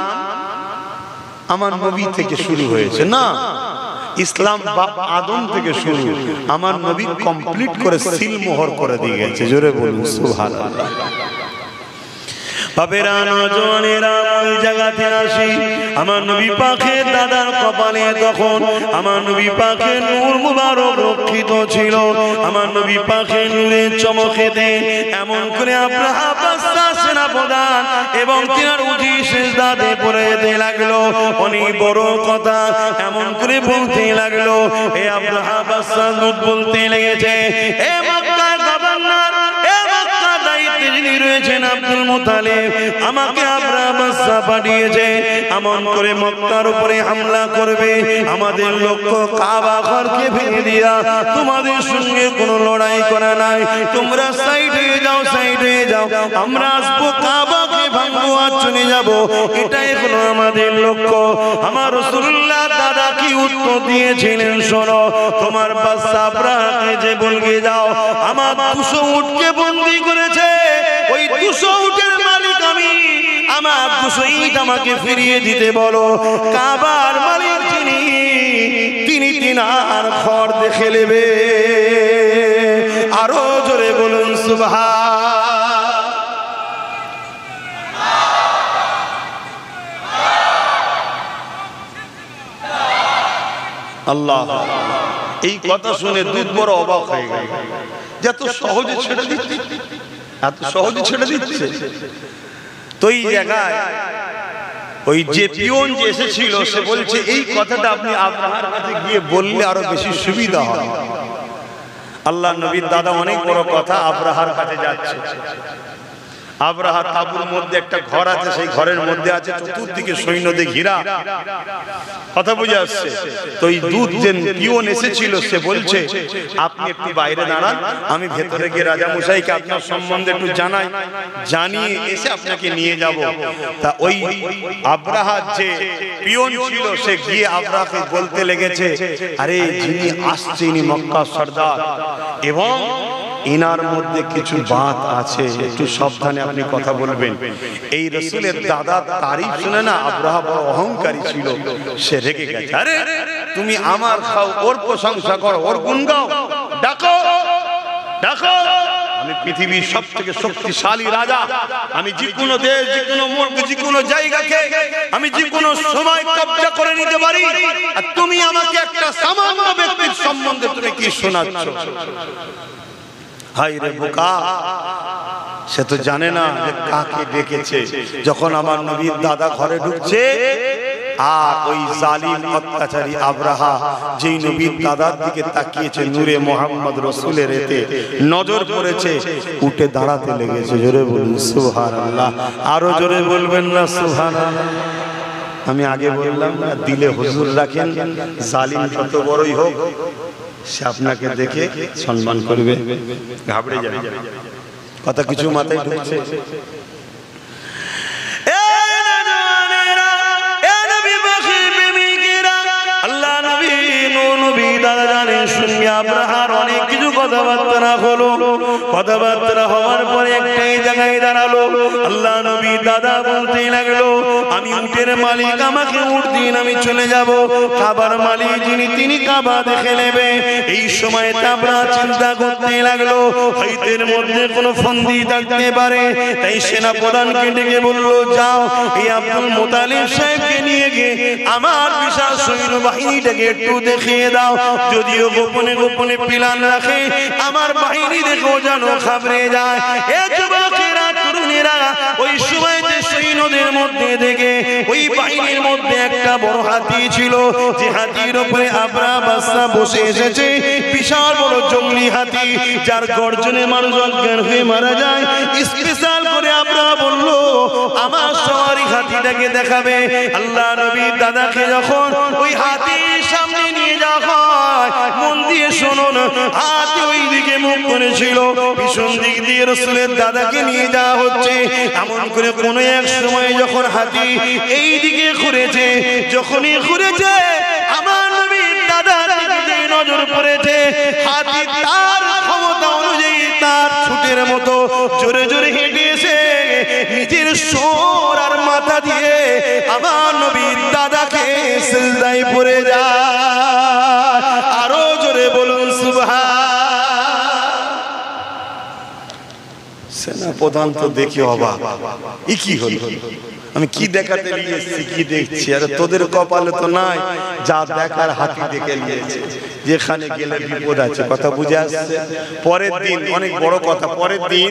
আমার নবী থেকে শুরু হয়েছে। না, ইসলাম বাপ আদম থেকে শুরু। আমার নবী কমপ্লিট করে সিল মোহর করে দিয়ে গেছে, জোরে বলুন সুবহানাল্লাহ। বাবেরা নজওয়ানেরা ওই জায়গাতে আসি, আমার নবী পাকের দাদার কপালে তখন আমার নবী পাকের নূর মুবারক রক্ষিত ছিল। আমার নবী পাকের নূরের চমকেতে এমন করে আব্রাহা বাদশা সেনাপ্রধান এবং তিনার উঠি সিজদাতে পড়ে যেতে লাগলো। অনেক বড় কথা এমন করে বলতে লাগলো। এ আব্রাহা বাদশা বলতে লেগেছে, এ মক্কার গভর্নর, যিনি রয়েছেন আব্দুল মুতালিব, আমাকে আব্রাহা বাদশা পাঠিয়েছে এমন করে মক্কার উপরে হামলা করবে। আমাদের লক্ষ্য কাবা ঘরকে ভেঙে দিয়া তোমাদের সঙ্গে কোনো লড়াই করা নাই। তোমরা সাইড হয়ে যাও, সাইড হয়ে যাও, আমরা আসবো কাবাকে ভাঙবো আর চলে যাব। এটাই হলো আমাদের লক্ষ্য। আমার রাসূলুল্লাহ দাদা কি উত্তর দিয়েছিলেন শোনো। তোমার বাদশা আব্রাহাকে যে বলকে যাও আমার 200 উটকে বন্দী করেছে, ওই 200 উটের মালিক আমি, আমার 200 ইট আমাকে ফিরিয়ে দিতে বলো। কাবার মালিক যিনি, তিনি তিনার ঘর দেখে নেবে। আরো জোরে বলুন সুবহান আল্লাহ। এই কথা শুনে দুধ বড় অবাক হয়ে গেল। যত সহজে ছেড়ে দিচ্ছে, এত সহজে ছেড়ে দিচ্ছে। তো এই জায়গায় ওই যে পিয়ন যে এসেছিল সে বলছে, এই কথাটা আপনি আব্রাহার কাছে গিয়ে বললে আরো বেশি সুবিধা হয়। আল্লাহ নবীর দাদা অনেক বড় কথা, আব্রাহার কাছে যাচ্ছে। আব্রাহা তাবুর মধ্যে একটা ঘর আছে, সেই ঘরের মধ্যে আছে চতুর্দিকে সৈন্যদের ঘিরা। কথা বুঝে আসছে? তো এই দুধ যে পিয়ন এসেছিল সে বলছে, আপনি একটু বাইরে দাঁড়ান, আমি ভেতরে গিয়ে রাজা মশাইকে আপনার সম্বন্ধে একটু জানাই, জানিয়ে এসে আপনাকে নিয়ে যাব। তা ওই আব্রাহার যে পিয়ন ছিল সে গিয়ে আব্রাহাকে বলতে লেগেছে, আরে যিনি আসছে ইনি মক্কার সর্দার এবং ইনার মধ্যে কিছু বাত আছে, একটু সাবধানে আপনি কথা বলবেন। এই রাসূলের দাদার তারিফ শুনে না আব্রাহা বড় অহংকারী ছিল, সে রেগে গেছে। আরে তুমি আমার খাও, ওর প্রশংসা করো, ওর গুণ গাও, ডাকো ডাকো, আমি পৃথিবীর সবথেকে শক্তিশালী রাজা, আমি যে কোনো দেশ, যে কোনো মুলক, যে কোনো জায়গাকে আমি যে কোনো সময় কব্জা করে নিতে পারি, আর তুমি আমাকে একটা সামান্য ব্যক্তির সম্বন্ধে তুমি কি শোনাচ্ছ? হায় রে বোকা, সে তো জানে না যে কাকে ডেকেছে। যখন আমার নবীর দাদা ঘরে ঢুকছে আর ওই জালিম অত্যাচারী আব্রাহা যেই নবীর দাদার দিকে তাকিয়েছে, নূরে মোহাম্মদ রাসূলের এতে নজর পড়েছে, উঠে দাঁড়াতে লেগেছে। জোরে বলুন সুবহানাল্লাহ। আরো জোরে বলবেন না সুবহানাল্লাহ? আমি আগে বললাম না, দিলে হুজুর রাখেন, জালিম যত বড়ই হোক সে আপনাকে দেখে সম্মান করবে, ঘাবড়ে যাবে। কথা কিছু মাথায় ঢুকছে? আল্লাহ নবী নূর নবী দাদা জানের সঙ্গে আব্রাহার অনেক কিছু কথাবার্তা হলো। কথাবার্তা হওয়ার পরে একটাই জায়গায় দাঁড়ালো। আল্লাহ নবী দাদা বলতে লাগলো, আমি উটের মালিক, আমাকে উট দিন, আমি চলে যাব। কাবার মালিক যিনি, তিনি কাবা দেখে নেবে। এই সময় আব্রাহা চিন্তা করতে লাগলো, হয়তো এর মধ্যে কোনো ফন্দি থাকতে পারে। তাই সেনা প্রধানকে ডেকে বললো, যাও এই আব্দুল মুতালিব সাহেবকে নিয়ে গিয়ে আমার বিশাল সৈন্য বাহিনীটাকে একটু দেখিয়ে দাও। যদিও গোপনে গোপনে প্ল্যান রাখে, আমার বাহিনী দেখো যেন ঘাবড়ে যায়। এ যুবকেরা, তরুণেরা, ওই সময়তে সৈন্যদের মধ্যে থেকে ওই বাহিনীর মধ্যে একটা বড় হাতি ছিল, যে হাতির উপরে আব্রাহা বাদশা বসে এসেছে। বিশাল বড় জঙ্গলি হাতি, যার গর্জনে মানুষ অজ্ঞান হয়ে মারা যায়। স্পেশাল করে আব্রাহা বলল, আমার সওয়ারি হাতিটাকে দেখাবে। আল্লাহ নবীর দাদাকে যখন ওই হাতির সামনে নিয়ে যাওয়া হয়, মন দিয়ে শুনুন, হাতি ওই দিকে মুখ করেছিল, পিছন দিক দিয়ে রাসূলের দাদাকে নিয়ে যাওয়া হচ্ছে। এমন করে কোনো এক সময় যখন হাতি এই দিকে ঘুরেছে, যখনই ঘুরেছে, আমার নবীর দাদার দিকে নজর পড়েছে। হাতি তার ক্ষমতা অনুযায়ী তার ছুটের মতো জোরে জোরে হেঁটে এসে নিজের সোর আর মাথা দিয়ে আমার নবীর দাদাকে সিজদায় পড়ে যায়। আরো জোরে বলুন সুবহান। সেনা প্রধান তো দেখি অবাক, ই কি হলো, আমি কি দেখাতে নিয়েছি, কি দেখছি? আর তোদের কপালে তো নাই, যা দেখার হাতি দেখে নিয়েছে, যেখানে গেলে বিপদ আছে। কথা বুঝে আসছে? পরের দিন, অনেক বড় কথা, পরের দিন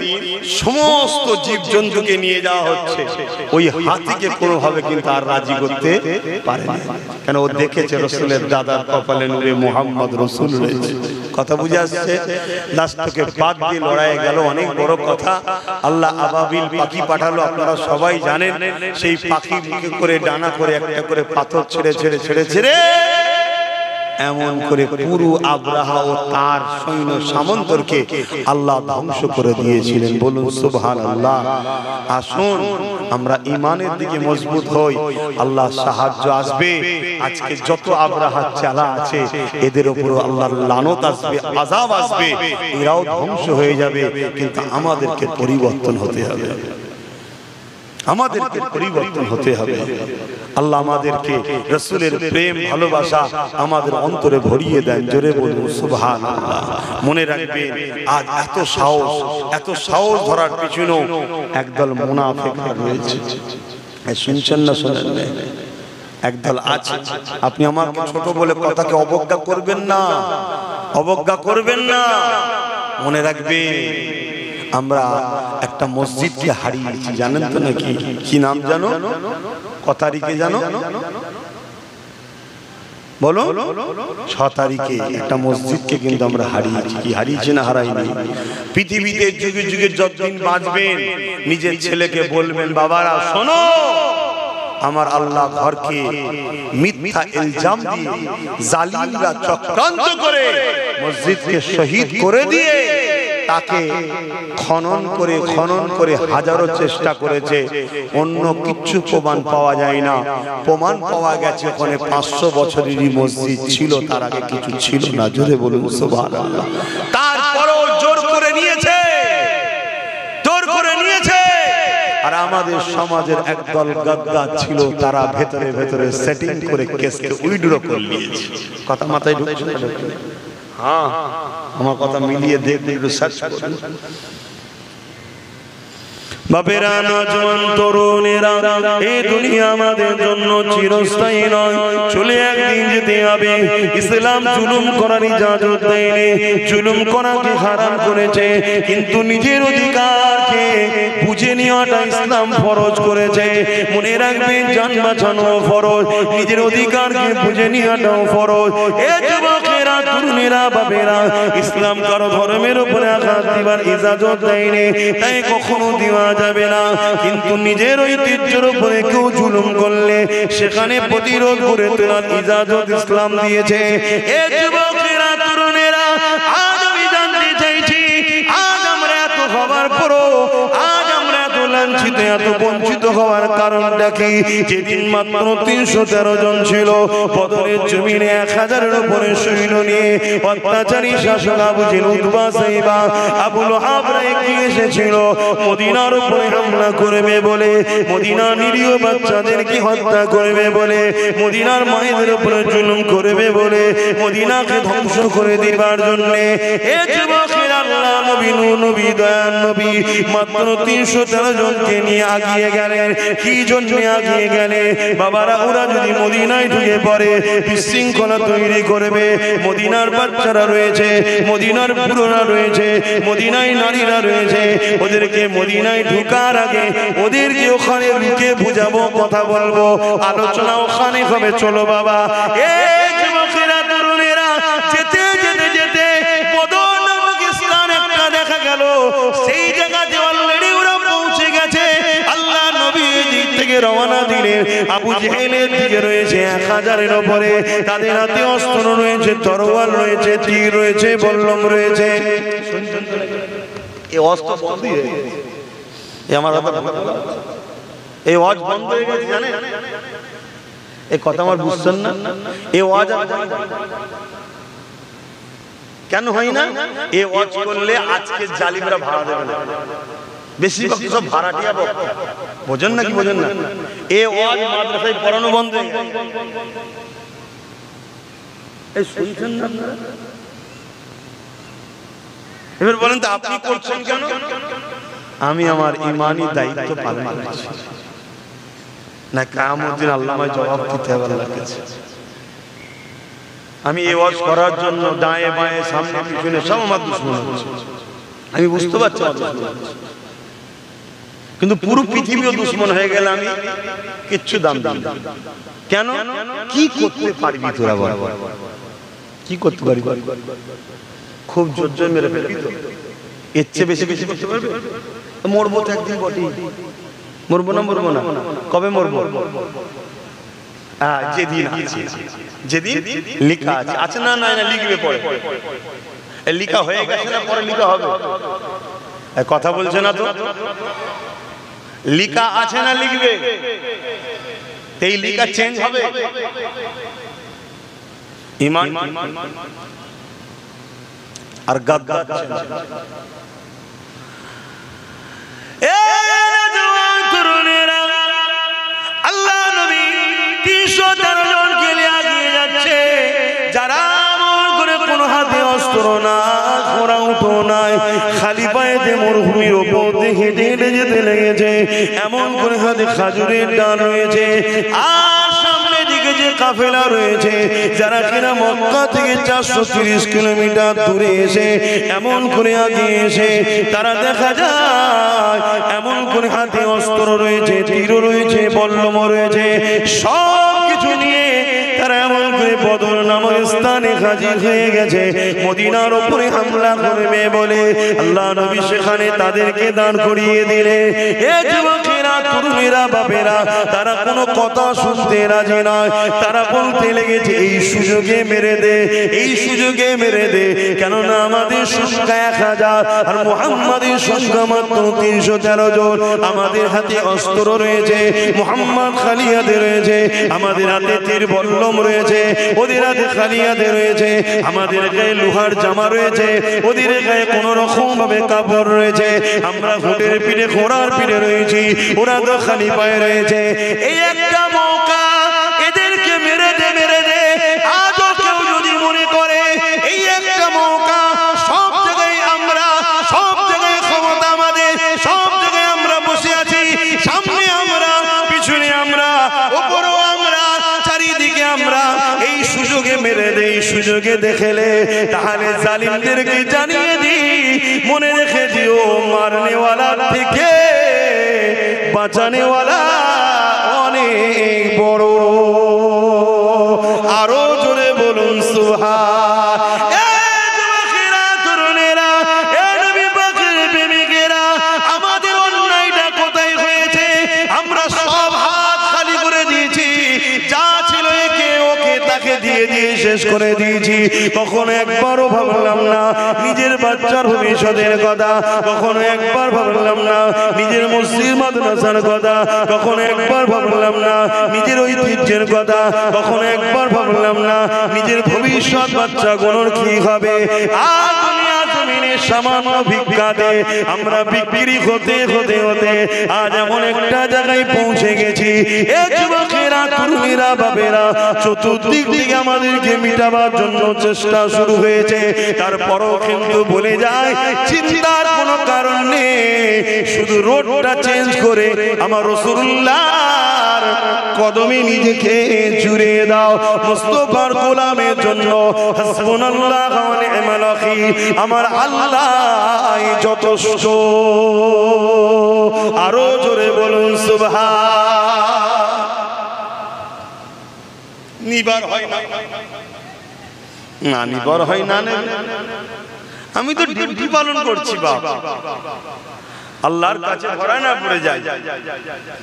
সমস্ত জীবজন্তুকে নিয়ে যাওয়া হচ্ছে। ওই হাতিকে কোনোভাবে কিন্তু আর রাজি করতে পারেনি, কেন ও দেখেছে রাসূলের দাদার কপালে নূরে মুহাম্মদ রাসূল রয়েছে। কথা বুঝে আসছে? লাস্টকে বাদ দিয়ে লড়াই গেল, অনেক বড় কথা। আল্লাহ আবাবিল পাখি পাঠালো, আপনারা সবাই জানেন। সেই পাখি মুখে করে ডানা করে একটা করে পাথর ছেড়ে ছেড়ে ছেড়ে ছেড়ে এমন করে পুরো আব্রাহা ও তার সৈন্য সামন্তরকে আল্লাহ ধ্বংস করে দিয়েছিলেন। বলুন সুবহানাল্লাহ। আসুন আমরা ঈমানের দিকে মজবুত হই, আল্লাহ সাহায্য আসবে। আজকে যত আব্রাহা চালা আছে, এদের উপর আল্লাহর লানত আসবে, আযাব আসবে, এরাও ধ্বংস হয়ে যাবে। কিন্তু আমাদেরকে পরিবর্তন হতে হবে, আমাদেরকে পরিবর্তন হতে হবে। আল্লাহ আমাদেরকে রাসূলের প্রেম ভালোবাসা আমাদের অন্তরে ভরিয়ে দেন। জোরে বলুন সুবহানাল্লাহ। মনে রাখবেন, আজ এত সাহস ধরার পিছনেও একদল মুনাফিক রয়েছে। শুনছেন না? শোনেন না? একদল আছে। আপনি আমাকে ছোট বলে কথাকে অবজ্ঞা করবেন না, অবজ্ঞা করবেন না। মনে রাখবেন, আমরা একটা মসজিদকে হারিয়েছি, জানেন তো নাকি? কি নাম জানো? ক তারিখে জানো? বলো। 6 তারিখে একটা মসজিদকে কিন্তু আমরা হারিয়েছি। কি হারিয়েছি না হারাইনি? পৃথিবীতে যুগে যুগে যতদিন বাঁচবেন, নিজের ছেলেকে বলবেন, বাবারা শোনো, আমার আল্লাহ ঘরকে মিথ্যা ইলজাম দিয়ে জালিমরা চক্রান্ত করে মসজিদকে শহীদ করে দিয়ে তাকে খনন করে হাজারো চেষ্টা করেছে, অন্য কিচ্ছু প্রমাণ পাওয়া যায় না। প্রমাণ পাওয়া গেছে ওখানে 500 বছরেরই মসজিদ ছিল, তার আগে কিছু ছিল না। জোরে বলুন সুবহানাল্লাহ। তারপরও জোর করে নিয়েছে, জোর করে নিয়েছে। আর আমাদের সমাজের একদল গাদ্দার ছিল, তারা ভেতরে ভেতরে সেটিং করে কেসকে উইথড্র করে নিয়েছে। কথা মাথায় ঢুকছে না? হ্যাঁ, আমার কথা মিলিয়ে দেখতে একটু সার্চ করুন। বাপেরা, নওজোয়ান তরুণেরা, এই দুনিয়া আমাদের জন্য চিরস্থায়ী নয়, চলে একদিন যেতে হবে। ইসলাম জুলুম করার ইজাজত দেয়নি, জুলুম করাকে হারাম করেছে, কিন্তু নিজের অধিকারকে বুঝে নেওয়াটা ইসলাম ফরজ করেছে। মনে রাখবেন, জান বাঁচানো ফরজ, নিজের অধিকারকে বুঝে নেওয়াটাও ফরজ। এ যুবকেরা, তরুণেরা, বাপেরা, ইসলাম কারো ধর্মের উপরে আঘাত দিবার ইজাজত দেয়নি, তাই কখনো দিওয়া যাবে না। কিন্তু নিজের ঐতিহ্যের উপরে কেউ জুলুম করলে সেখানে প্রতিরোধ করে তোলার ইজাজত ইসলাম দিয়েছে। এ যুবকেরা, তরুণেরা, আজ আমি জানতে চাইছি, আজ আমরা এত হবার পরও, আজ আমরা এত লাঞ্ছিত, এত বঞ্চিত হওয়ার কারণটা কি? যেদিন মাত্র 313 জন ছিল, বদরের জমিনে 1000-এর উপরে সৈন্য নিয়ে অত্যাচারী শাসক আবু জেহেল, উতবা, সাইবা, আবু লাহাবরা এগিয়ে এসেছিল মদিনার উপরে হামলা করবে বলে, মদিনার নিরীহ বাচ্চাদেরকে হত্যা করবে বলে, মদিনার মায়েদের উপরে জুলুম করবে বলে, মদিনাকে ধ্বংস করে দেবার জন্য এ যুবকের আল্লাহ নবী, নবী, দয়ার নবী মাত্র 313 জনকে নিয়ে আগিয়ে গেলেন। কি জন্য আগিয়ে গেলে? বাবারা, ওরা যদি মদিনায় ঢুকে পড়ে বিশৃঙ্খলা তৈরি করবে। মদিনার বাচ্চারা রয়েছে, মদিনার বুড়োরা রয়েছে, মদিনায় নারীরা রয়েছে, ওদেরকে মদিনায় ঢুকার আগে ওদেরকে ওখানে লুকে বুঝাবো, কথা বলবো, আলোচনা ওখানে হবে। চলো বাবা, এই যুবকেরা, তরুণেরা যেতে যেতে যেতে বদর নামক স্থান একটা দেখা গেল। সেই জায়গাতে অলরেডি ওরা পৌঁছে গেছে। আল্লাহ নবী দিক থেকে রওনা দিলেন। আবু জেহেলের দিকে রয়েছে 1000-এর উপরে, তাদের হাতে অস্ত্র রয়েছে, তরোয়াল রয়েছে, তীর রয়েছে, বল্লম রয়েছে। এই অস্ত্র বন্ধ হয়ে গেছে, আমার এই ওয়াজ বন্ধ হয়ে গেছে, জানেন? এই কথা আমার বুঝছেন না? এই ওয়াজ কেন হয় না? এই ওয়াজ করলে আজকে জালিমরা ভাড়া দেবে না, বেশিরভাগ সব ভাড়াটিয়া বক্তা, বোঝেন না কি বোঝেন না? এই ওয়াজ মাদ্রাসায় পড়ানো বন্ধ হয়ে গেছে। এই শুনছেন না? এবার বলেন তো আপনি করছেন কেন? আমি আমার ইমানি দায়িত্ব পালন করছি না, কিয়ামতের দিন আল্লাহর জবাব দিতে হবে আল্লাহর কাছে। আমি এই ওয়াজ করার জন্য ডায়ে বায়ে সামনে পিছনে সব আমার দুশমন হচ্ছে, আমি বুঝতে পারছি, কিন্তু পুরো পৃথিবীও দুশমন হয়ে গেলে আমি কিচ্ছু দাম দিই না। কেন? কি করতে পারবি তোরা বল? কি করতে পারবি? খুব জোর জোর মেরে ফেলবি তো? এর চেয়ে বেশি বেশি করতে পারবে? মরবো তো একদিন বটে, মরবো না? মরবো না, কবে মরবো? যেদিন আছে, যেদিন লেখা আছে। আছে না? না, লিখবে পরে, লিখা হয়ে গেছে না, পরে লিখা হবে। কথা বলছে না তো? লিখা আছে না, লিখবে, এই লিখা চেঞ্জ হবে। ঈমান আর গাদ্দার আল্লাহ নবী 313 জনকে নিয়ে এগিয়ে যাচ্ছে, যারা আমল করে কোন হাতে অস্ত্র না, ঘোড়া উঠো নাই, খালি পায়েতে মরুভূমির ওপর দিয়ে হেঁটে হেঁটে যেতে লেগেছে। এমন করে হাতে খাজুরের ডাল রয়েছে, আর সামনে দিকে যে কাফেলা রয়েছে, যারা কিনা মক্কা থেকে 430 কিলোমিটার দূরে এসে এমন করে আগিয়ে এসে তারা দেখা যায় এমন করে হাতে অস্ত্র রয়েছে, তীর রয়েছে, বল্লম রয়েছে, সব কিছু নিয়ে তারা এমন করে বদর নামক স্থানে হাজির হয়ে গেছে। মদিনার উপরে হামলা করবে বলে আল্লাহ নবী সেখানে তাদেরকে দাঁড় করিয়ে দিলে। এ যুবকেরা, তরুণেরা, বাপেরা, তারা কোনো কথা শুনতে রাজি নয়। তারা বলতে লেগেছে, এই সুযোগে মেরে দে, এই সুযোগে মেরে দে, কেননা আমাদের সংখ্যা 1000 আর মুহাম্মাদের সংখ্যা মাত্র 313 জন। আমাদের হাতে অস্ত্র রয়েছে, মুহাম্মদ খালি হাতে রয়েছে, আমাদের হাতে তীর বল্লম রয়েছে, ওদের হাতে খালি হাতে রয়েছে, আমাদের গায়ে লোহার জামা রয়েছে, ওদের গায়ে কোন রকম ভাবে কাপড় রয়েছে, আমরা ঘোড়ের পিঠে, ঘোড়ার পিঠে রয়েছি, ওরা তো খালি পায়ে রয়েছে। এই একটা মৌকা, এদেরকে মেরে দে, মেরে দে। আজও কেউ যদি মনে করে এই একটা মৌকা, সব জায়গায় আমরা, সব জায়গায় ক্ষমতা আমাদের, সব জায়গায় আমরা বসে আছি, সামনে আমরা, পিছনে আমরা, উপরেও আমরা, চারিদিকে আমরা, এই সুযোগে মেরে দেই, সুযোগে দেখেলে তাহলে জালিমদেরকে জানিয়ে দিই, মনে রেখে দিও, মারনেওয়ালা থেকে বাঁচানেওয়ালা অনেক বড়। আরো জোরে বলুন সুবহান। আমাদের অন্যায়টা কোথায় হয়েছে? আমরা সব হাত খালি করে দিয়েছি, যা ছিল একে ওকে তাকে দিয়ে দিয়ে শেষ শেষ করে দিয়েছি, কখনো একবারও ভাবলাম না নিজের বাচ্চার ভবিষ্যতের কথা, কখনো একবার ভাবলাম না নিজের মসজিদ মাদ্রাসার কথা, কখনো একবার ভাবলাম না নিজের ঐতিহ্যের কথা, কখনো একবার ভাবলাম না নিজের ভবিষ্যৎ বাচ্চাগুলোর কি হবে। আর দুনিয়া জমিনে সামান্য ভিক্ষাতে আমরা বিক্রি হতে হতে হতে আজ এমন একটা জায়গায় পৌঁছে গেছি, এ যুবকেরা, তরুণীরা, বাবেরা চতুর্দিক থেকে আমাদেরকে মিটাবার জন্য চেষ্টা শুরু হয়েছে। তারপরও কিন্তু বলে যায় চিন্তার কোনো কারণ নেই, শুধু রোডটা চেঞ্জ করে আমার রাসূলুল্লাহর কদমে নিজেকে জুড়ে দাও। মুস্তাফার গোলামের জন্য হাসবুনাল্লাহু ওয়া নি'মাল ওয়াকিল, আমার আল্লাহ যথেষ্ট। আরো জোরে বলুন সুবহান। নিবার হয় না, নিবার হয় না, আমি তো ডিউটি পালন করছি বাবা, আল্লাহর কাছে ধরা না পড়ে যায়,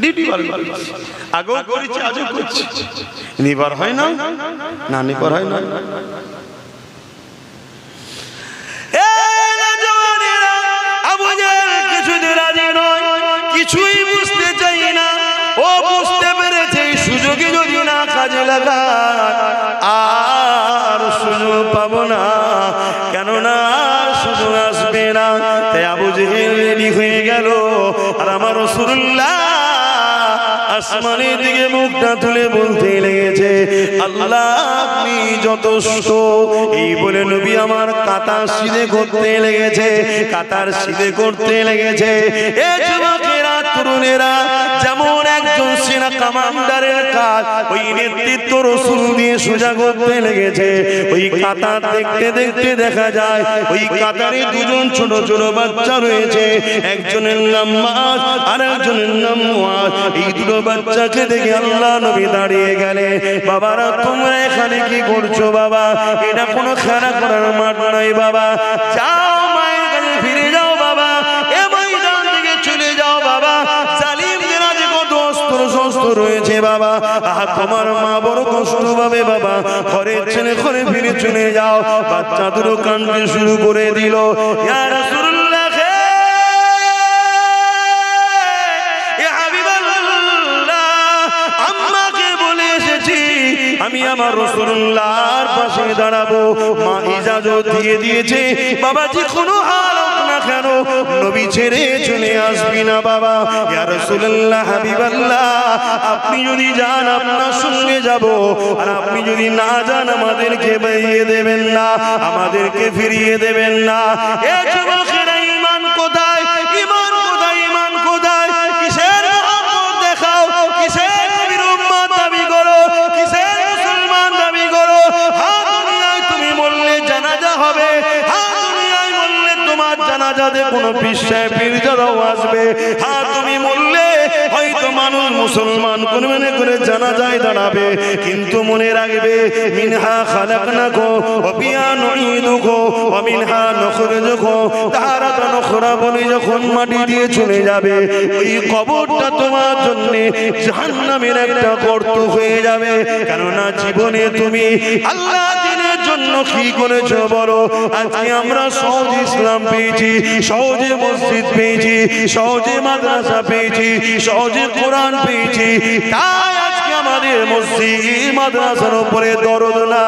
ডিউটি পালন করছি, আগেও করেছি আজও করছি, নিবার হয় না, না নিবার হয় না। আবু জাহেল কিছুতে রাজি নয়, কিছুই বুঝতে চাই না। ও বুঝতে পেরেছে সুযোগে যদি না কাজে লাগায় আর সুযোগ পাবো না, কেননা সুযোগ আসবে না। তাই আবু জাহেল রেডি হয়ে গেল, আর আমার রাসূলুল্লাহ আসমানের দিকে মুখটা তুলে বলতে লেগেছে, আল্লাহ আপনি যথেষ্ট। এই বলে নবী আমার কাতার সিধে করতে লেগেছে, কাতার সিধে করতে লেগেছে। এ যুবকেরা, তরুণেরা, যেমন একজন সেনা কমান্ডারের কাজ ওই নেতৃত্ব রাসূল দিয়ে সোজা করতে লেগেছে, ওই কাতার দেখতে দেখতে দেখা যায় ওই কাতারে দুজন ছোট ছোট বাচ্চা রয়েছে, একজনের নাম মাস আর একজনের নাম মুআজ। এই দুটো বাচ্চাকে দেখে আল্লাহ নবী দাঁড়িয়ে গেলে, বাবারা তোমরা এখানে কি করছো বাবা? এটা কোনো খেলা করার মাঠ নয় বাবা, যাও মায়ের কাছে ফিরে যাও বাবা, এ ময়দান থেকে চলে যাও বাবা। জালিমদের আজ কত অস্ত্র শস্ত্র রয়েছে বাবা, তোমার মা বড় কষ্ট পাবে বাবা, ঘরের ছেলে ঘরে ফিরে চলে যাও। বাচ্চা দুটো কাঁদতে শুরু করে দিল, ইয়া রাসূলুল্লাহ, আমি আমার রাসূলুল্লাহর পাশে দাঁড়াবো। মা ইজাজত দিয়ে দিয়েছে, বাবাজি কোনো হাল হোক না কেন নবী ছেড়ে চলে আসবি না বাবা। ইয়া রাসূলুল্লাহ, হাবিবাল্লাহ, আপনি যদি যান আপনার সঙ্গে যাব, আর আপনি যদি না যান আমাদেরকে বেরিয়ে দেবেন না, আমাদেরকে ফিরিয়ে দেবেন না। এ যুবকেরা, ঈমান কোথায়? ঈমান কোথায়? ঈমান কোথায়? কিসের মহব্বত দেখাও, কিসের নবীর উম্মত দাবি করো, কিসের মুসলমান দাবি করো? হ্যাঁ, দুনিয়ায় তুমি বললে জানাজা হবে, হ্যাঁ দুনিয়ায় বললে তোমার জানাজাতে কোনো পীর সাহেব পীরজাদাও আসবে, হ্যাঁ তুমি বললে হয়তো মানুষ মুসলমান কোন মনে করে জানাজায় দাঁড়াবে, কিন্তু মনে রাখবে মিনহা খালাকনাকুম ওয়া ফিহা নুঈদুকুম ওয়া মিনহা নুখরিজুকুম তারাতান উখরা বলে যখন মাটি দিয়ে চলে যাবে, ওই কবরটা তোমার জন্য জাহান্নামের একটা গর্ত হয়ে যাবে। কেননা জীবনে তুমি আল্লাহ দ্বীনের জন্য কি করেছো বলো? আজকে আমরা সহজ ইসলাম পেয়েছি, সহজে মসজিদ পেয়েছি, সহজে মাদ্রাসা পেয়েছি, সহজে কোরআন পেয়েছি, তাই আজকে আমাদের মসজিদ মাদ্রাসার উপরে দরদ না,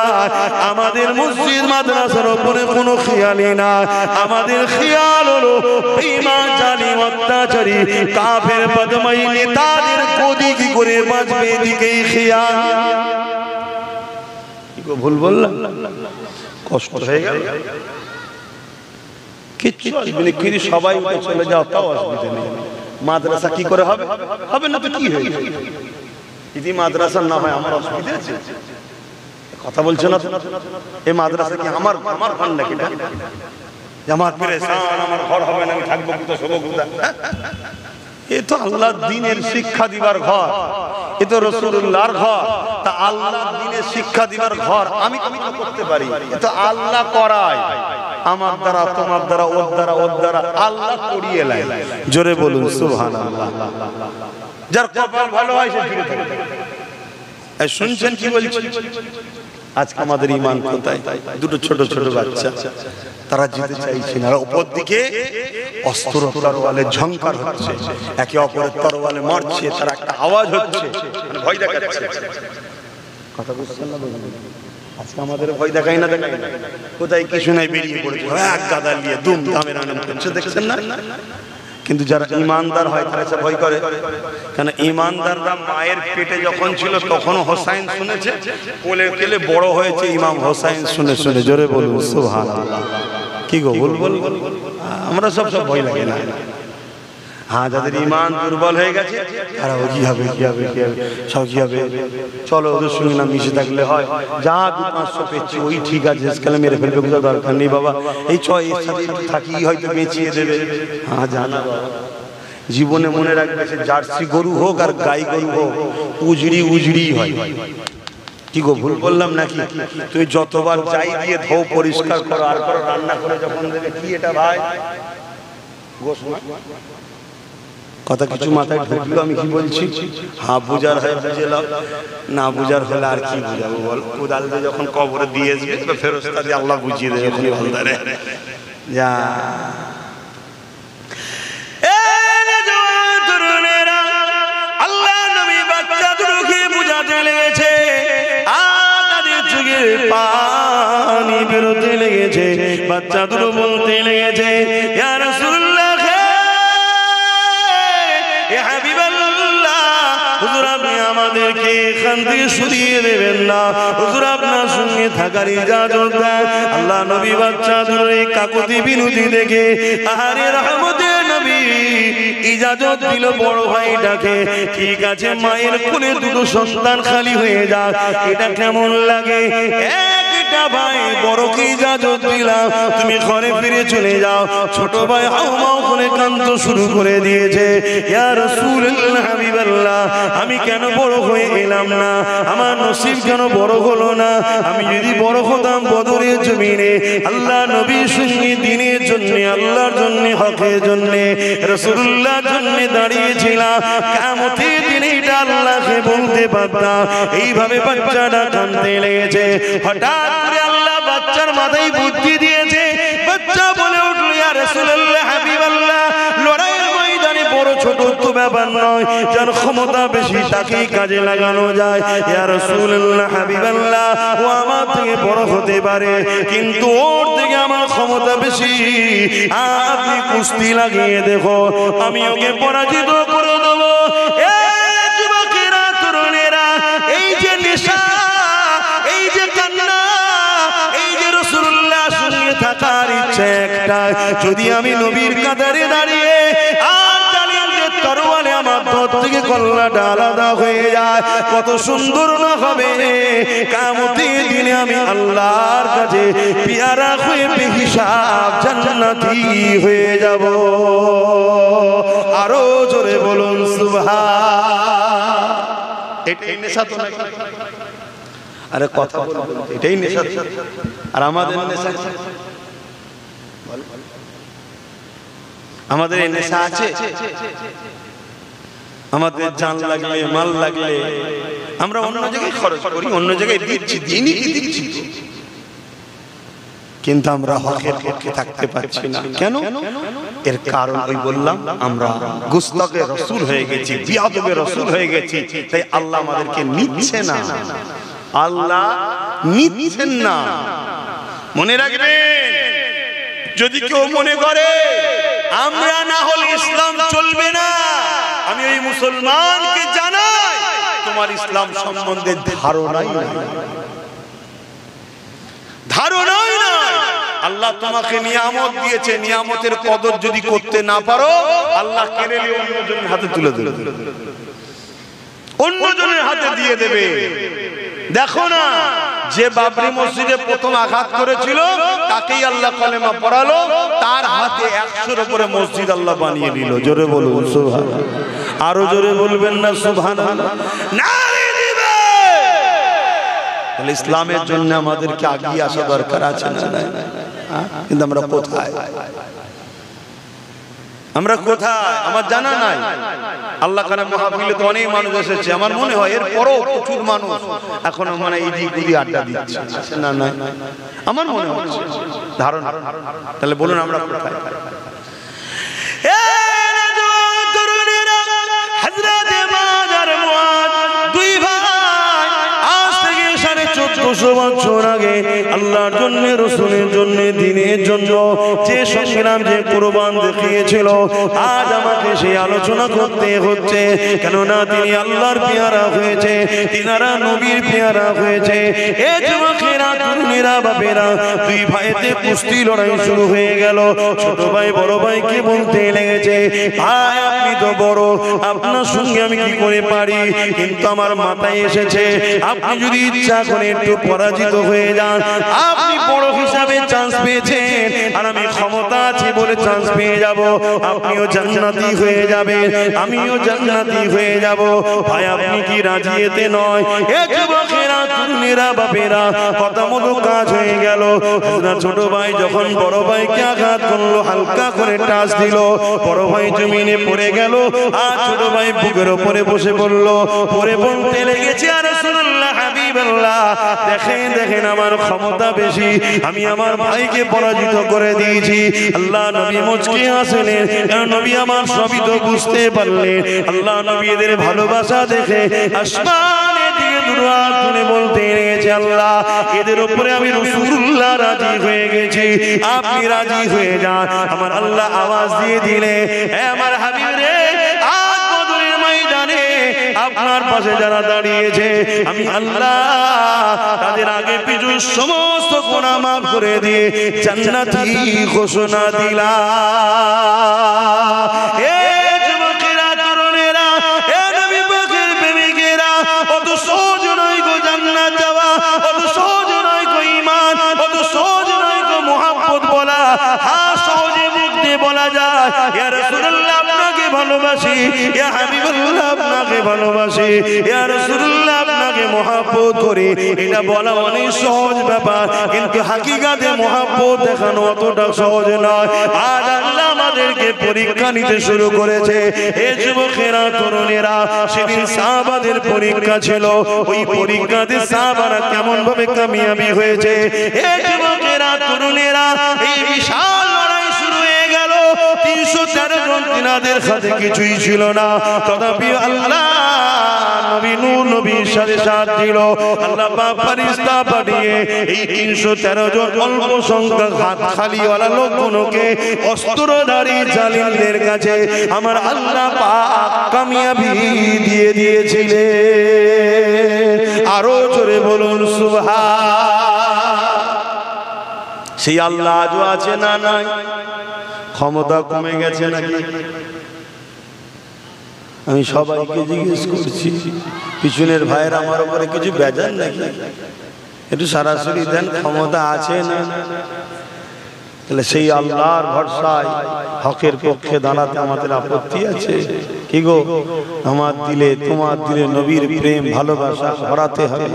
আমাদের মসজিদ মাদ্রাসার উপরে কোনো খেয়ালই না। আমাদের খেয়াল হলো বেঈমান, জালিম, অত্যাচারী, কাফের, বদমাই নেতাদের গদি কি করে বাঁচবে, এদিকেই খেয়াল। ভুল বললাম? কষ্ট হয়ে গেল? কিচ্ছু আসবে না, কিন্তু সবাই উঠে চলে যাও তাও অসুবিধা নেই। মাদ্রাসা কি করে হবে? হবে না তো কি হয়ে যাবে? যদি মাদ্রাসা না হয় আমার অসুবিধা আছে? কথা বলছো না? এই মাদ্রাসা কি আমার ঘর নাকি? আমার পেরেশান, আমার ঘর হবে না, আমি থাকবো কোথায়, শোবো কোথায়? এ তো আল্লাহর দ্বীনের শিক্ষা দিবার ঘর, এ তো রাসূলুল্লাহর ঘর। তা আল্লাহর দ্বীনের শিক্ষা দিবার ঘর আমি করতে পারি, এ তো আল্লাহ করায়, আমার দ্বারা, তোমার দ্বারা, ওর দ্বারা, ওর দ্বারা আল্লাহ করিয়ে নেয়। জোরে বলুন সুবহানাল্লাহ। যার কপাল ভালো হয় সে ফিরে থাকে। শুনছেন কি বলছি? আজকে আমাদের ঈমান কোথায়? দুটো ছোট ছোট বাচ্চা, তারা যেতে চাইছে না, উপর দিকে অস্ত্র তরোয়ালে ঝংকার হচ্ছে, একে অপরের তরোয়ালে মারছে, তার একটা আওয়াজ হচ্ছে, মানে ভয় দেখাচ্ছে। কথা বুঝছেন না? আজকে আমাদের ভয় দেখাই না, দেখাই না, কোথায় কিছু নাই বেরিয়ে পড়েছে এক গাদা নিয়ে দুম দামের আনন্দ করছে, দেখছেন না? কিন্তু যারা ইমানদার হয় তারা সে ভয় করে, কেন ইমানদাররা মায়ের পেটে যখন ছিল তখনও হোসাইন শুনেছে, কোলে কোলে বড় হয়েছে ইমাম হোসাইন শুনে শুনে। জোরে বলুন সুবহানাল্লাহ। কি গো বল বল, আমরা সব ভয় লাগে না। হ্যাঁ, যাদের ইমান দুর্বল হয়ে গেছে তারা কি হবে কি হবে কি হবে সব কি হবে, চলো ওদের সঙ্গে না মিশে থাকলে হয়, যা 2-500 পেয়েছি ওই ঠিক আছে, আজকাল মেরে ফেলবে, কোথাও দরকার নেই বাবা, এই এর সাথে থাকি হয়তো বেঁচিয়ে দেবে। হ্যাঁ, জানা জীবনে মনে রাখবে, সে জার্সি গরু হোক আর গাই গরু হোক, উজড়ি উজড়ি হয়। কি গো ভুল বললাম নাকি? তুই যতবার যাই দিয়ে ধো, পরিষ্কার করো, আর করো, রান্না করে যখন দেবে কি এটা ভাই গোশ কথা কিছু মাথায় ঢুকলো আমি কি বলছি? হ্যাঁ, বুঝার হয় বুঝে লাও, না বুঝার হলে আর কি বুঝাবো বল? কোদাল দিয়ে যখন কবরে দিয়ে আসবে ফেরেশতা দিয়ে আল্লাহ বুঝিয়ে দেবে কি বলদারে যা। আল্লাহ নবী বাচ্চাদেরকে বুঝাতে লেগেছে, আর তাদের চোখের পানি বেরোতে লেগেছে, বাচ্চাদের বলতে লেগেছে, ইয়া রাসূলুল্লাহ, হুজুর আপনি আমাদেরকে এখান থেকে সরিয়ে দেবেন না, হুজুর আপনার সঙ্গে থাকার ইজাজত দেন। আল্লাহ নবী বাচ্চাদের এই কাকুতি বিনতি দেখে আহারে রহমতের নবী ইজাজত দিল, বড় ভাই ডাকে, ঠিক আছে মায়ের কোলে দুটো সন্তান খালি হয়ে যাক, এটা কেমন লাগে? একটা ভাই বড়কে ইজাজত দিলাম, তুমি ঘরে ফিরে চলে যাও। ছোট ভাই হাউমাউ করে কাঁদতে শুরু করে দিয়েছে, ইয়া রাসূলুল্লাহ হাবিবাল্লাহ, আমি কেন বড় হয়ে এলাম না? আমার নসিব কেন বড় হলো না? আমি যদি বড় হতাম বদরের জমিনে আল্লাহ নবীর সঙ্গে দিনের জন্য, আল্লাহর জন্য, হকের জন্য, রাসূলুল্লাহর জন্য দাঁড়িয়েছিলাম, কিয়ামতের দিনে এটা আল্লাহকে বলতে পারতাম। এইভাবে বাচ্চাটা কাঁদতে লেগেছে। হঠাৎ করে আল্লাহ বাচ্চার মাথায় বুদ্ধি দিয়েছে, বাচ্চা বলে উঠল, ইয়া রাসূলুল্লাহ হাবিবাল্লাহ, লড়াইয়ের ময়দানে বড় ছোট তো ব্যাপার নয়, যার ক্ষমতা বেশি তাকেই কাজে লাগানো যায়। ইয়া রাসূলুল্লাহ হাবিবাল্লাহ, ও আমার থেকে বড় হতে পারে, কিন্তু ওর থেকে আমার ক্ষমতা বেশি, আপনি কুস্তি লাগিয়ে দেখো, আমি ওকে পরাজিত করে দেবো। যুবকেরা, তরুণেরা, এই যে নেশা, এই যে কান্না, এই যে রাসূলুল্লাহর সঙ্গে থাকার ইচ্ছে একটা, যদি আমি নবীর কাতারে দাঁড়িয়ে আর জালিমদের তরবারে আমার ধর থেকে কল্লাটা আলাদা হয়ে যায়, কত সুন্দর না হবে? কিয়ামতের দিনে আমি আল্লাহর কাছে পেয়ারা হয়ে বেহিসাব জান্নাতি হয়ে যাব। আরো জোরে বলুন সুবহান। এটাই নেশা তো নাকি? আরে কথা বলুন, এটাই নেশা। আর আমাদের নেশা, আমাদের এই নেশা আছে, আমাদের জান লাগলে, মাল লাগলে আমরা অন্য জায়গায় খরচ করি, অন্য জায়গায় দিচ্ছি, দিনই কি দিচ্ছি, কিন্তু আমরা হকের পক্ষে থাকতে পারছি না। কেন? এর কারণ ওই বললাম, আমরা গুস্তাখে রাসূল হয়ে গেছি, বিয়াদবে রাসূল হয়ে গেছি, তাই আল্লাহ আমাদেরকে নিচ্ছে না, আল্লাহ নিচ্ছেন না। মনে রাখবেন, যদি কেউ মনে করে আমরা না হলে ইসলাম চলবে না, আমি ওই মুসলমানকে জানাই তোমার ইসলাম সম্বন্ধে ধারণাই নাই, ধারণাই নাই। আল্লাহ তোমাকে নিয়ামত দিয়েছে, নিয়ামতের কদর যদি করতে না পারো, আল্লাহ কেড়ে নিয়ে অন্যজনের হাতে তুলে দেবে, অন্যজনের হাতে দিয়ে দেবে। দেখো না, যে বাবরি মসজিদে প্রথম আঘাত করেছিল তাকেই আল্লাহ কালেমা পড়ালো, তার হাতে 100-এর উপরে মসজিদ আল্লাহ বানিয়ে দিল। জোরে বলুন সুবহানাল্লাহ। আরো জোরে বলবেন না সুবহানাল্লাহ? নারে দিবে। তাহলে ইসলামের জন্য আমাদেরকে এগিয়ে আসা দরকার আছে না? কিন্তু আমরা কোথায়? আমরা কোথায় আমার জানা নাই। আল্লাহ খানে মাহফিলে তো অনেক মানুষ এসেছে, আমার মনে হয় এর পরও প্রচুর মানুষ এখনো মানে এই দিক দিকে আড্ডা দিচ্ছে না, না আমার মনে হচ্ছে ধারণা। তাহলে বলুন আমরা কোথায়? বছর আগে আল্লাহর জন্য, রাসূলের জন্য, দ্বীনের জন্য যে সংগ্রাম, যে কুরবান দেখিয়েছিল, আজ আমাকে সেই আলোচনা করতে হচ্ছে। কেননা তিনি আল্লাহর পেয়ারা হয়েছে, তিনারা নবীর পেয়ারা হয়েছে। এ যুবকেরা, তরুণেরা, বাপেরা, দুই ভাইতে কুস্তি লড়াই শুরু হয়ে গেল। ছোট ভাই বড় ভাইকে বলতে লেগেছে, ভাই আপনি তো বড়, আপনার সঙ্গে আমি কি করে পারি, কিন্তু আমার মাথায় এসেছে আপনি যদি ইচ্ছা করে একটু পরাজিত হয়ে যান, আপনি বড় হিসাবে চান্স পেয়েছেন, আর আমি ক্ষমতা আছে বলে চান্স পেয়ে যাব, আপনিও জান্নাতি হয়ে যাবেন, আমিও জান্নাতি হয়ে যাব। ভাই আপনি কি রাজি? এতে নয়। এ যুবকেরা, তরুণেরা, বাপেরা, কথা মতো কাজ হয়ে গেল। ছোট ভাই যখন বড় ভাইকে আঘাত করলো, হালকা করে টাচ দিল, বড় ভাই জমিনে পড়ে গেল, আর ছোট ভাই বুকের উপরে বসে পড়ল, পরে বলতে লেগেছে, আর রাসূলুল্লাহ, হাবিবাল্লাহ, দেখেন দেখেন আমার ক্ষমতা বেশি, আমি আমার ভাইকে পরাজিত করে দিয়েছি। আল্লাহ নবী মুচকি হাসলেন, নবী আমার সবই তো বুঝতে পারলেন। আল্লাহ নবী এদের ভালোবাসা দেখে আসমানের দিকে দুহাত তুলে বলতে লেগেছে, আল্লাহ এদের উপরে আমি রাসূলুল্লাহ রাজি হয়ে গেছি, আপনি রাজি হয়ে যান। আমার আল্লাহ আওয়াজ দিয়ে দিলে, হে আমার হাবিব রে, আজ বদরের ময়দানে আপনার পাশে যারা দাঁড়িয়েছে, আমি আল্লাহ তাদের আগে পিছু সমস্ত গুনাহ মাফ করে দিয়ে জান্নাতি ঘোষণা দিলাম। এ যুবকেরা, তরুণেরা, এ নবী পাকের প্রেমিকেরা, অত সহজ নয় গো জান্নাত যাওয়া, অত সহজ নয় গো ঈমান, অত সহজ নয় গো মুহাব্বত বলা। হ্যাঁ, সহজে মুখ দিয়ে বলা যায়, ইয়া রাসূলুল্লাহ আপনাকে ভালোবাসি, ইয়া হাবিবাল্লাহ আপনাকে ভালোবাসি, ইয়া রাসূলুল্লাহ আপনাকে মুহাব্বত করি, এটা বলা অনেক সহজ ব্যাপার, কিন্তু হাকিকাতে মুহাব্বত দেখানো অতটা সহজ নয়। আর আল্লাহ আমাদেরকে পরীক্ষা নিতে শুরু করেছে। এ যুবকেরা, তরুণেরা, সেদিন সাহাবাদের পরীক্ষা ছিল, ওই পরীক্ষাতে সাহাবারা কেমন ভাবে কামিয়াবি হয়েছে। এ যুবকেরা, তরুণেরা, এই বিশাল লড়াই শুরু হয়ে গেল। 313 জন, তিনাদের হাতে কিছুই ছিল না, তথাপি আল্লাহ নবী নূর নবীর সাথে সাথ দিল। আল্লাহ পাক ফেরেশতা পাঠিয়ে এই 313 জন অল্প সংখ্যক হাত খালিওয়ালা লোকগুলোকে অস্ত্রধারী জালিমদের কাছে আমার আল্লাহ পাক কামিয়াবি দিয়ে দিয়েছিলেন। আরো জোরে বলুন সুবহান। সেই আল্লাহ আজও আছে না নাই? ক্ষমতা কমে গেছে নাকি? আমি সবাইকে জিজ্ঞেস করছি, পিছনের ভাইয়ের আমার উপরে কিছু বেজার নাকি? একটু সরাসরি দেন, ক্ষমতা আছে না? তাহলে সেই আল্লাহর ভরসায় হকের পক্ষে দাঁড়াতে আমাদের আপত্তি আছে কি গো? আমার দিলে, তোমার দিলে নবীর প্রেম ভালোবাসা ভরাতে হবে,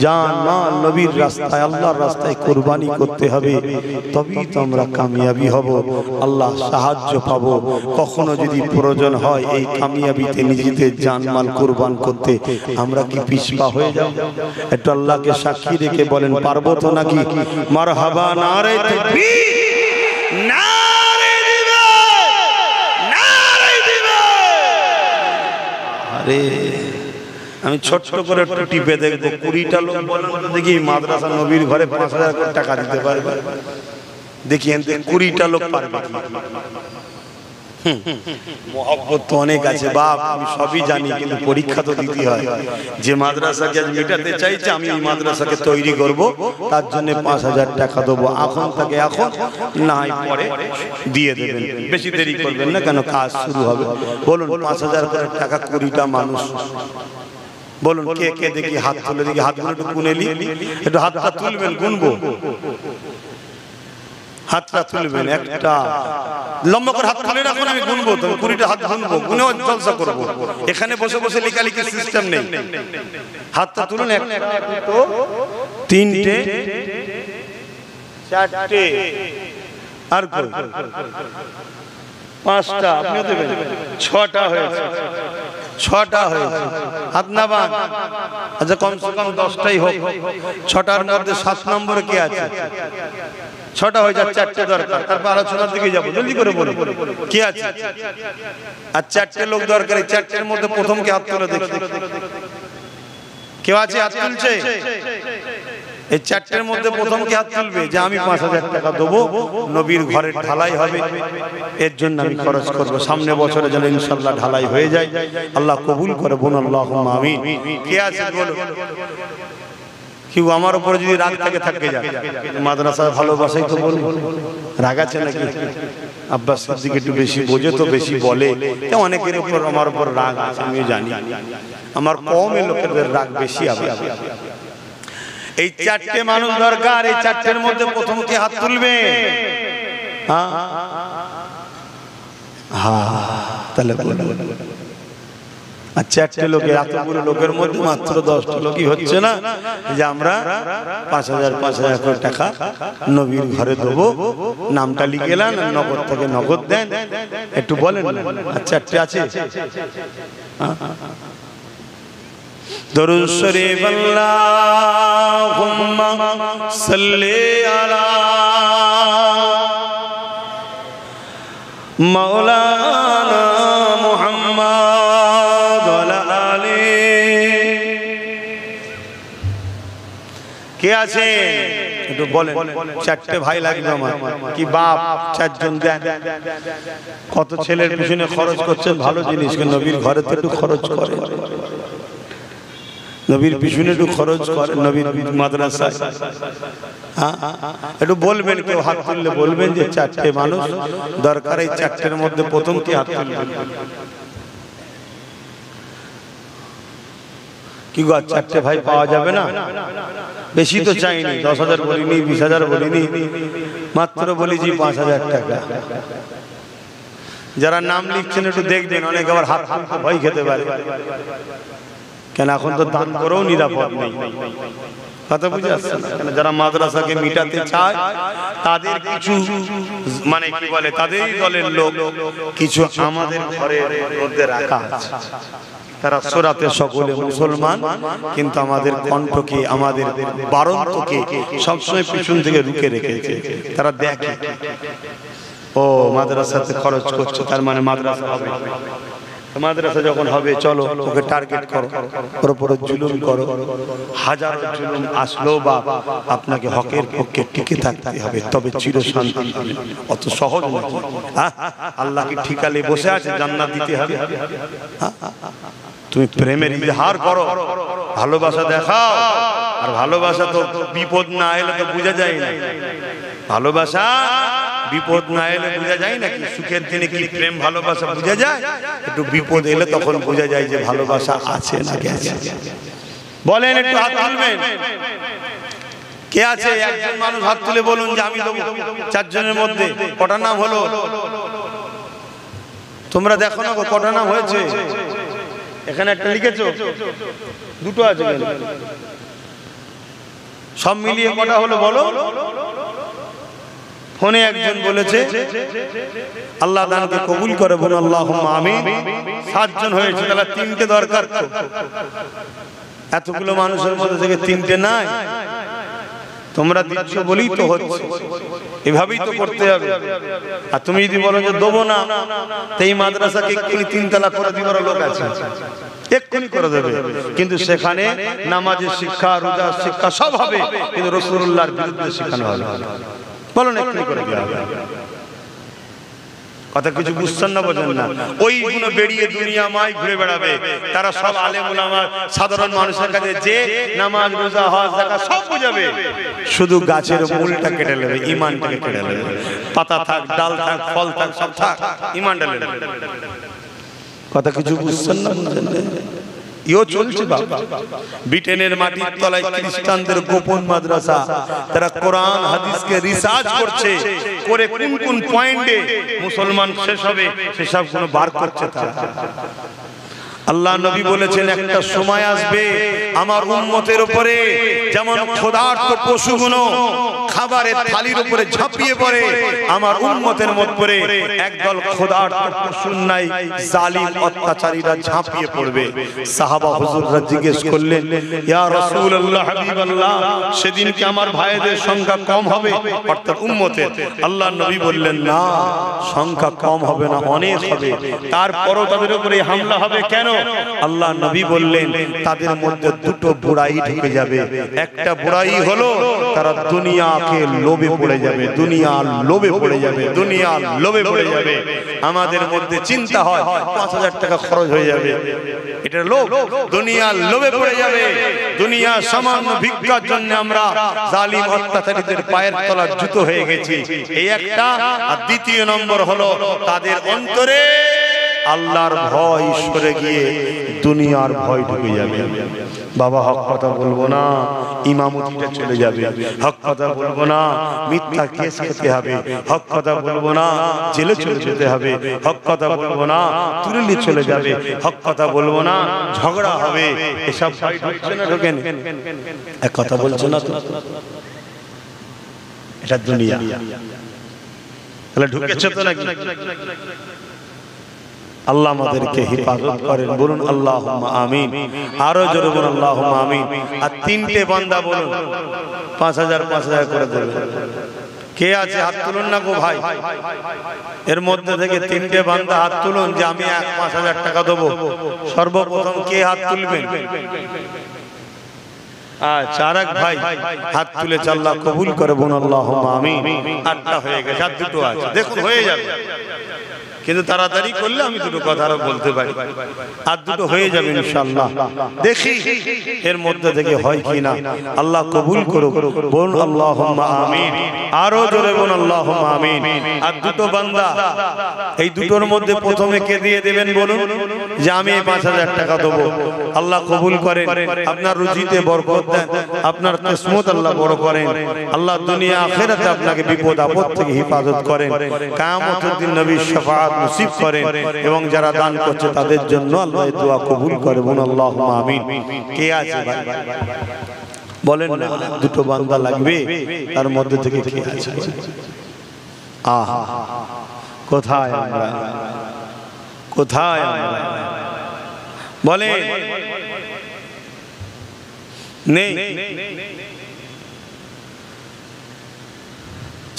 জান মাল নবীর রাস্তায়, আল্লাহর রাস্তায় কুরবানি করতে হবে, তবেই তো আমরা কামিয়াবি হব, আল্লাহ সাহায্য পাবো। কখনো যদি প্রয়োজন হয় এই কামিয়াবিতে নিজেদের জান মাল কুরবান করতে, আমরা কি পিছপা হয়ে যাব? একটু আল্লাহকে সাক্ষী রেখে বলেন, পারবো তো নাকি? মারহাবা, নারে তাকবীর, নারে দিবে, নারে দিবে। আরে আমি ছোট্ট করে একটু টিপে দেখবো, 20টা লোক বলেন তো দেখি মাদ্রাসা নবীর ঘরে 5000 করে টাকা দিতে পারবে? দেখি 20টা লোক পারবে কি? মহব্বত তো অনেক আছে বাপ, আমি সবই জানি, কিন্তু পরীক্ষা তো দিতে হয়। যে মাদ্রাসাকে আজ মেটাতে চাইছে, আমি এই মাদ্রাসাকে তৈরি করব, তার জন্য 5000 টাকা দেবো। এখন থেকে, এখন না হয় পরে দিয়ে দেবেন, বেশি দেরি করবেন না, কেন কাজ শুরু হবে। বলুন 5000 করে টাকা 20টা মানুষ, বলুন কে কে দেখি হাত তুলে, দেখি হাতগুলো একটু গুনেলি, একটু হাতটা তুলবেন, গুনবো। হাতটা তুলবেন, একটা লম্বা করে হাত তুলে রাখুন, আমি গুনবো, তুমি 20টা হাত গুনবো, গুনেও জলসা করবো। এখানে বসে বসে লেখালেখি সিস্টেম নেই। হাতটা তুলুন, 1 2 3 4 আর কই 5টা, আপনিও দেবেন। 6টা হয়েছে, 6টা হয়েছে। হাত নামান। আচ্ছা কমসে কম 10টাই হোক। 6টার মধ্যে 7 নম্বরে কে আছে? 6টা হয়ে যাচ্ছে, 4টে দরকার। তারপর আলোচনার দিকে যাবো, জলদি করে বলুন কি আছে। আর 4টে লোক দরকার। এই 4টের মধ্যে প্রথম কে হাত তুলে দেখি। কেউ আছে হাত তুলছে? এই 4টের মধ্যে প্রথম কে হাত তুলবে যে আমি 5000 টাকা দেবো, নবীর ঘরের ঢালাই হবে, এর জন্য আমি খরচ করবো। সামনে বছরে যেন ইনশাআল্লাহ ঢালাই হয়ে যায়, আল্লাহ কবুল করে। বোন আল্লাহুম্মা আমিন। কে আছে বলো। কেউ আমার উপরে যদি রাগ থাকে থাকতে যাক, মাদ্রাসার ভালোবাসাই তো বলবো। রাগ আছে নাকি? আব্বাস সিদ্দিক একটু বেশি বোঝে তো বেশি বলে, অনেকের উপর আমার উপর রাগ আছে, আমিও জানি। আমার কমের লোকেদের রাগ বেশি হবে। এই 4টে মানুষ দরকার। এই 4টের মধ্যে প্রথম কে হাত তুলবে? তাহলে আর 4টে লোকের, এতগুলো লোকের মধ্যে মাত্র 10টা লোকই হচ্ছে না যে আমরা 5000 করে টাকা নবীর ঘরে দেবো। নামটা লিখে নেন, নগদ থেকে নগদ দেন। একটু বলেন। আর 4টে আছে? দরুদ শরীফ আল্লাহুম্মা সাল্লি আলা মাওলানা মুহাম্মদ ওয়া আলা আলি। কে আছে একটু বলেন। 4টে ভাই লাগবে আমার, কি বাপ 4 জন দেন। কত ছেলের পিছনে খরচ করছেন, ভালো জিনিস। নবীর ঘরে তো একটু খরচ করে, নবীর পিছনে একটু খরচ করে, নবীর মাদ্রাসায়। একটু বলবেন, কেউ হাত তুললে বলবেন যে 4টে মানুষ দরকার। এই 4টের মধ্যে প্রথম কি হাত তুলবেন? কি গো 4টে ভাই পাওয়া যাবে না? বেশি তো চাইনি, 10,000 বলিনি, 20,000 বলিনি, মাত্র বলেছি 5,000 টাকা। যারা নাম লিখছেন একটু দেখবেন, অনেকে আবার হাত তুলতে ভয় খেতে পারে। কেন এখন তো দান করেও নিরাপদ নেই। কথা বুঝে আসছে না? কেন যারা মাদ্রাসাকে মিটাতে চায় তাদের কিছু মানে কি বলে, তাদেরই দলের লোক কিছু আমাদের ঘরের মধ্যে রাখা আছে। তারা সূরাতে সকলে মুসলমান, কিন্তু আমাদের কণ্ঠকে, আমাদের বারন্তকে সবসময় পিছন থেকে রুখে রেখেছে। তারা দেখে ও মাদ্রাসাতে খরচ করছে, তার মানে মাদ্রাসা হবে। মাদ্রাসা যখন হবে চলো ওকে টার্গেট করো, ওর উপরে জুলুম করো। হাজার জুলুম আসলো বা আপনাকে হকের পক্ষে টিকে থাকতে হবে, তবে চিরশান্তি। অত সহজ নয়। আল্লাহ কি ঠিকালে বসে আছে জান্নাত দিতে হবে? তুমি প্রেমের ইজহার করো, ভালোবাসা দেখাও। আর ভালোবাসা তো বিপদ না এলে তো বোঝা যায় না। ভালোবাসা বিপদ না এলে বোঝা যায় নাকি? সুখের দিনে কি প্রেম ভালোবাসা বোঝা যায়? একটু বিপদ এলে তখন বোঝা যায় যে ভালোবাসা আছে না গেছে। বলেন, একটু হাত তুলবেন। কে আছে? একজন মানুষ হাত তুলে বলুন যে আমি দেবো। 4 জনের মধ্যে কটা নাম হলো? তোমরা দেখো না কটা নাম হয়েছে? এখানে একটা লিখেছো, 2টো আছে। সব মিলিয়ে কটা হলো বলো? ফোনে একজন বলেছে, আল্লাহ দানকে কবুল করে, বলুন আল্লাহুম্মা আমিন। 7 জন হয়েছে, তাহলে 3টে দরকার তো। এতগুলো মানুষের মধ্যে থেকে 3টে নাই। তোমরা দিচ্ছ বলেই তো হচ্ছে, এভাবেই তো করতে হবে। আর তুমি যদি বলো যে দেবো না, তো এই মাদ্রাসাকে এক্ষুনি 3 তালাক করে দিবার লোক আছে, এক্ষুনি করে দেবে। কিন্তু সেখানে নামাজের শিক্ষা, রোজার শিক্ষা সব হবে, কিন্তু রাসূলুল্লাহর বিরুদ্ধে শেখানো হবে। বলুন, এক্ষুনি করে দেওয়া হবে। কথা কিছু বুঝছেন না, বোঝেন না? ওইগুলো বেরিয়ে দুনিয়াময় ঘুরে বেড়াবে। তারা সব আলেম উলামা, সাধারণ মানুষের কাছে যে নামাজ, রোজা, হজ, যাকাত সব বুঝাবে, শুধু গাছের মূলটা কেটে নেবে, ঈমানটাকে কেটে নেবে। পাতা থাক, ডাল থাক, ফল থাক, সব থাক, ঈমানটা নেবে। কথা কিছু বুঝছেন না, বুঝেন না? ইও চলছে বাবা। ব্রিটেনের মাটির তলায় খ্রিস্টানদের গোপন মাদ্রাসা, তারা কোরআন হাদিসকে রিসার্চ করছে, করে কোন কোন পয়েন্টে মুসলমান শেষ হবে সেসব গুলো বার করছে তারা। আল্লাহ নবী বলেছেন একটা সময় আসবে আমার উম্মতের উপরে যেমন ক্ষুধার্ত পশুগুলো খাবারের থালির উপরে ঝাঁপিয়ে পড়ে, আমার উম্মতের মধ্যে একদল ক্ষুধার্ত পশুর নাই জালিম অত্যাচারীরা ঝাঁপিয়ে পড়বে। সাহাবা হুজুররা জিজ্ঞেস করলেন, ইয়া রাসূলুল্লাহ, হাবিবাল্লাহ, সেদিন কি আমার ভাইদের সংখ্যা কম হবে, অর্থাৎ উম্মতের? আল্লাহ নবী বললেন, না, সংখ্যা কম হবে না, অনেক হবে। তারপরও তাদের উপরে হামলা হবে কেন? আল্লাহ নবী বললেন, তাদের মধ্যে দুটো বুড়াই ঢুকে যাবে। একটা বুড়াই হলো তারা দুনিয়াকে লোভে পড়ে যাবে, দুনিয়ার লোভে পড়ে যাবে, দুনিয়ার লোভে পড়ে যাবে। আমাদের মধ্যে চিন্তা হয় ৫,০০০ টাকা খরচ হয়ে যাবে, এটা লোভ, দুনিয়ার লোভে পড়ে যাবে। দুনিয়া সামান্য ভিক্ষার জন্য আমরা জালিম অত্যাচারীদের পায়ের তলার জুতো হয়ে গেছি, এই একটা। আর দ্বিতীয় নম্বর হলো তাদের অন্তরে আল্লাহর ভয় সরে গিয়ে দুনিয়ার ভয় ঢুকে যাবে। বাবা, হক কথা বলবো না, ইমামতিটা চলে যাবে। হক কথা বলবো না, মিথ্যা কেস খেতে হবে। হক কথা বলবো না, জেলে চলে যেতে হবে। হক কথা বলবো না, তুরলি চলে যাবে। হক কথা বলবো না, ঝগড়া হবে। এসব ভয় ঢুকছে না, ঢোকেন? এক কথা বলছো না তো, এটা দুনিয়া। তাহলে ঢুকেছে তো নাকি? আল্লাহ আমাদেরকে হেফাজত করেন, বলুন আল্লাহুম্মা আমিন। আরো জোরে বলুন আল্লাহুম্মা আমিন। আর তিনটে বান্দা বলুন ৫,০০০ ৫,০০০ করে দেবে। কে আছে হাত তুলুন না গো ভাই, এর মধ্যে থেকে তিনটে বান্দা হাত তুলুন যে আমি ৫,০০০ টাকা দেবো। সর্বপ্রথম কে হাত তুলবেন? চারাক ভাই হাত তুলে, আল্লাহ কবুল করে, বলুন আল্লাহুম্মা আমিন। ৮টা হয়ে গেছে, আর দুটো আছে, দেখুন হয়ে যাবে। কিন্তু তাড়াতাড়ি করলে আমি দুটো কথা আরো বলতে পারি, আর দুটো হয়ে যাবে ইনশাআল্লাহ। দেখি এর মধ্যে থেকে হয় কিনা, আল্লাহ কবুল করুক, বলুন আল্লাহুম্মা আমিন। আরো জোরে বলুন আল্লাহুম্মা আমিন। আর দুটো বান্দা, এই দুটোর মধ্যে প্রথমে কে দিয়ে দেবেন বলুন, যে আমি ৫,০০০ টাকা দেবো। আল্লাহ কবুল করেন, আপনার রুজিতে বরকত দেন, আপনার কিসমত আল্লাহ বড় করেন। আল্লাহ দুনিয়া আখিরাতে আপনাকে বিপদ আপদ থেকে হেফাজত করেন। কিয়ামতের দিন নবীর শাফাআত নসিব করেন, এবং যারা দান করছে তাদের জন্য আল্লাহ দোয়া কবুল করে, বলুন আল্লাহুম্মা আমিন। কে আছে ভাই বলেন না? দুটো বান্দা লাগবে, তার মধ্যে থেকে কে আছে? আহা, কোথায় আমরা, কোথায় আমরা বলেন? নেই।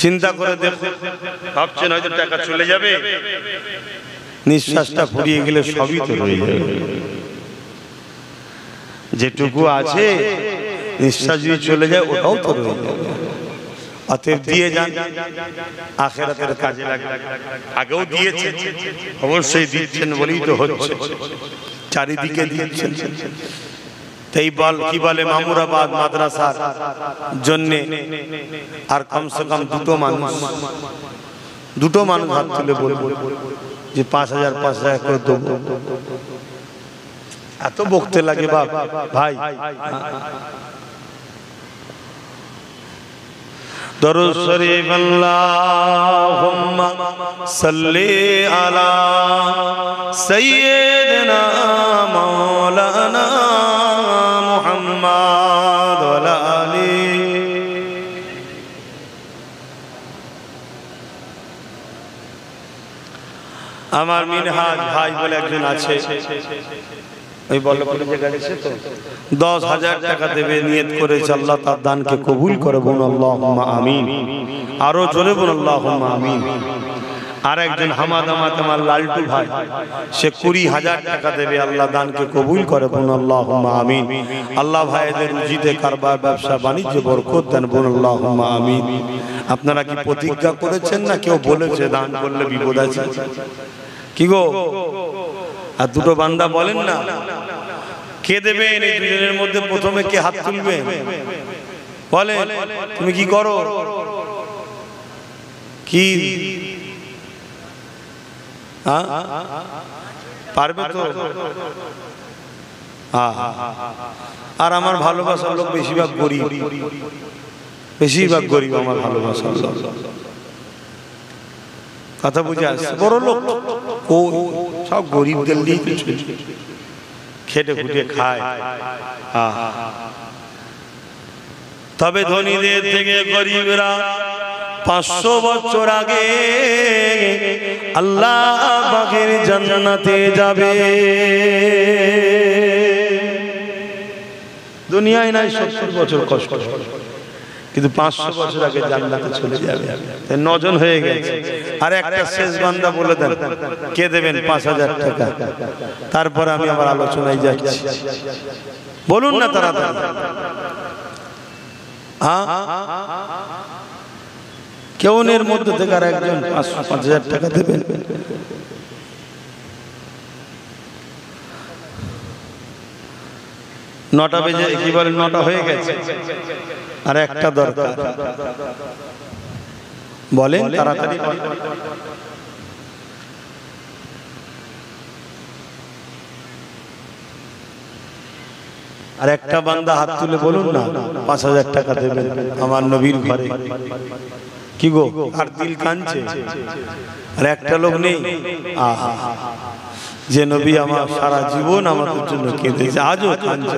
চিন্তা করে দেখুন, ভাবছেন হয়তো টাকা চলে যাবে, নিঃশ্বাসটা ফুরিয়ে গেলে সবই তো রয়ে যাবে। যেটুকু আছে নিঃশ্বাস যদি চলে যায় ওটাও তো রয়ে যাবে। অতএব দিয়ে যান, আখিরাতের কাজে লাগে। আগেও দিয়েছেন, অবশ্যই দিচ্ছেন বলেই তো হচ্ছে, চারিদিকে দিচ্ছেন। তাই বল কি বলে, মামুরাবাদ মাদ্রাসার জন্য আর কমসে কম দুটো মানুষ হাত তুলে বলবো যে ৫,০০০ ৫,০০০ করে দেবো। এত বকতে লাগে বাপ ভাই। দরুদ শরীফ আল্লাহুম্মা সাল্লি আলা সাইয়্যিদিনা মাওলানা মুহাম্মদ ওয়া আলা আলি। আমার মিনহাজ ভাই বলে একজন আছে, ওই বল্লভপুরে যে গেছে তো ১০,০০০ টাকা দেবে, নিয়ত করেছে, আল্লাহ তার দানকে কবুল করে, বলুন আল্লাহুম্মা আমিন। আরো জোরে বলুন আল্লাহুম্মা আমিন। আর একজন হামাদামাত আমার লালটু ভাই, সে ২০,০০০ টাকা দেবে, আল্লাহ দানকে কবুল করে, বলুন আল্লাহুম্মা আমিন। আল্লাহ ভাইদের রুজিতে, কারবার, ব্যবসা বাণিজ্যে বরকত দেন, বলুন আল্লাহুম্মা আমিন। আপনারা কি প্রতিজ্ঞা করেছেন না কেউ বলেছে দান করলে বিপদ আছে? কি গো, আর দুটো বান্দা বলেন না, কে দেবে? এই দুজনের মধ্যে প্রথমে কে হাত তুলবে বলে? তুমি কি করো? কি পারবে তো? আর আমার ভালোবাসার লোক বেশিরভাগ গরিব, বেশিরভাগ গরিব আমার ভালোবাসার লোক। কথা বুঝে আসছে? বড় লোক ও সব গরিবদের নিয়ে খেটে খুটে খায়। তবে ধনীদের থেকে গরিবরা 500 বছর আগে আল্লাহ পাকের জান্নাতে যাবে। দুনিয়ায় নাই 70 বছর কষ্ট, কিন্তু 500 বছর আগে জান্নাতে চলে যাবে। 9 জন হয়ে গেছে। আর একটা শেষ বান্দা বলে দেন, কে দেবেন 5000 টাকা? তারপর আমি আবার আলোচনায় যাচ্ছি। বলুন না তাড়াতাড়ি। কেউ এর মধ্যে থেকে আর একজন 5000 টাকা দেবেন? নটা বেজে কি বলে, 9টা হয়ে গেছে, আর একটা দরকার। বলেন তাড়াতাড়ি। আর একটা বান্দা হাত তুলে বলুন না 5000 টাকা দেবেন আমার নবীর ঘরে। কি গো, আর দিল কাঁদছে? আর একটা লোক নেই? যে নবী আমার সারা জীবন আমাদের জন্য কেঁদেছে, আজও কাঁদছে।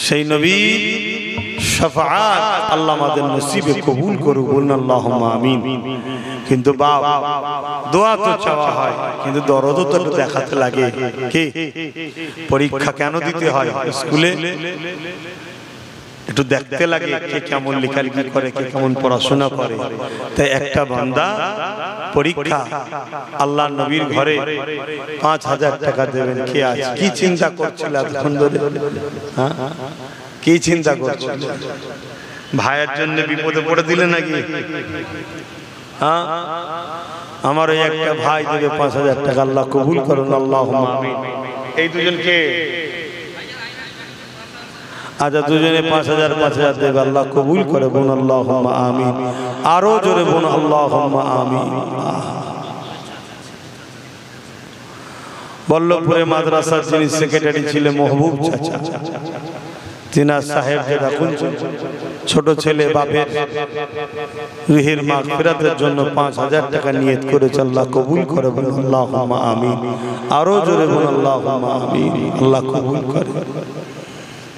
সেই নবী শাফাআত আল্লাহ আমাদের নসিবে কবুল করুক, বলুন আল্লাহুম্মা আমিন। কিন্তু বাপ, দোয়া তো চাওয়া হয়, কিন্তু দরদও তো দেখাতে লাগে। কি পরীক্ষা কেন দিতে হয়? স্কুলে একটু দেখতে লাগে কে কেমন লেখালেখি করে, কে কেমন পড়াশোনা করে। তাই একটা বান্দা পরীক্ষা, আল্লাহ নবীর ঘরে 5000 টাকা দেবেন। কে আছে? কি চিন্তা করছিল এতক্ষণ ধরে? কি চিন্তা করছিল? ভাইয়ের জন্য বিপদে পড়ে দিলে নাকি? আমার ওই একটা ভাই দেবে 5000 টাকা, আল্লাহ কবুল করুন, আল্লাহুম্মা আমিন। এই দুজনকে আচ্ছা, দুজনে 5000 দেবে, আল্লাহ কবুল করে, বোন আল্লাহুম্মা আমিন। আরো জোরে বোন আল্লাহুম্মা আমিন। বল্লভপুরে মাদ্রাসার যিনি সেক্রেটারি ছিলেন মাহবুব চাচা, তিনার সাহেব যেটা ছোট ছেলে বাপের রুহের মাগফিরাতের জন্য 5000 টাকা নিয়ত করেছে, আল্লাহ কবুল করে, বলুন আল্লাহুম্মা আমিন। আরো জোরে বলুন আল্লাহুম্মা আমিন। আল্লাহ কবুল করে।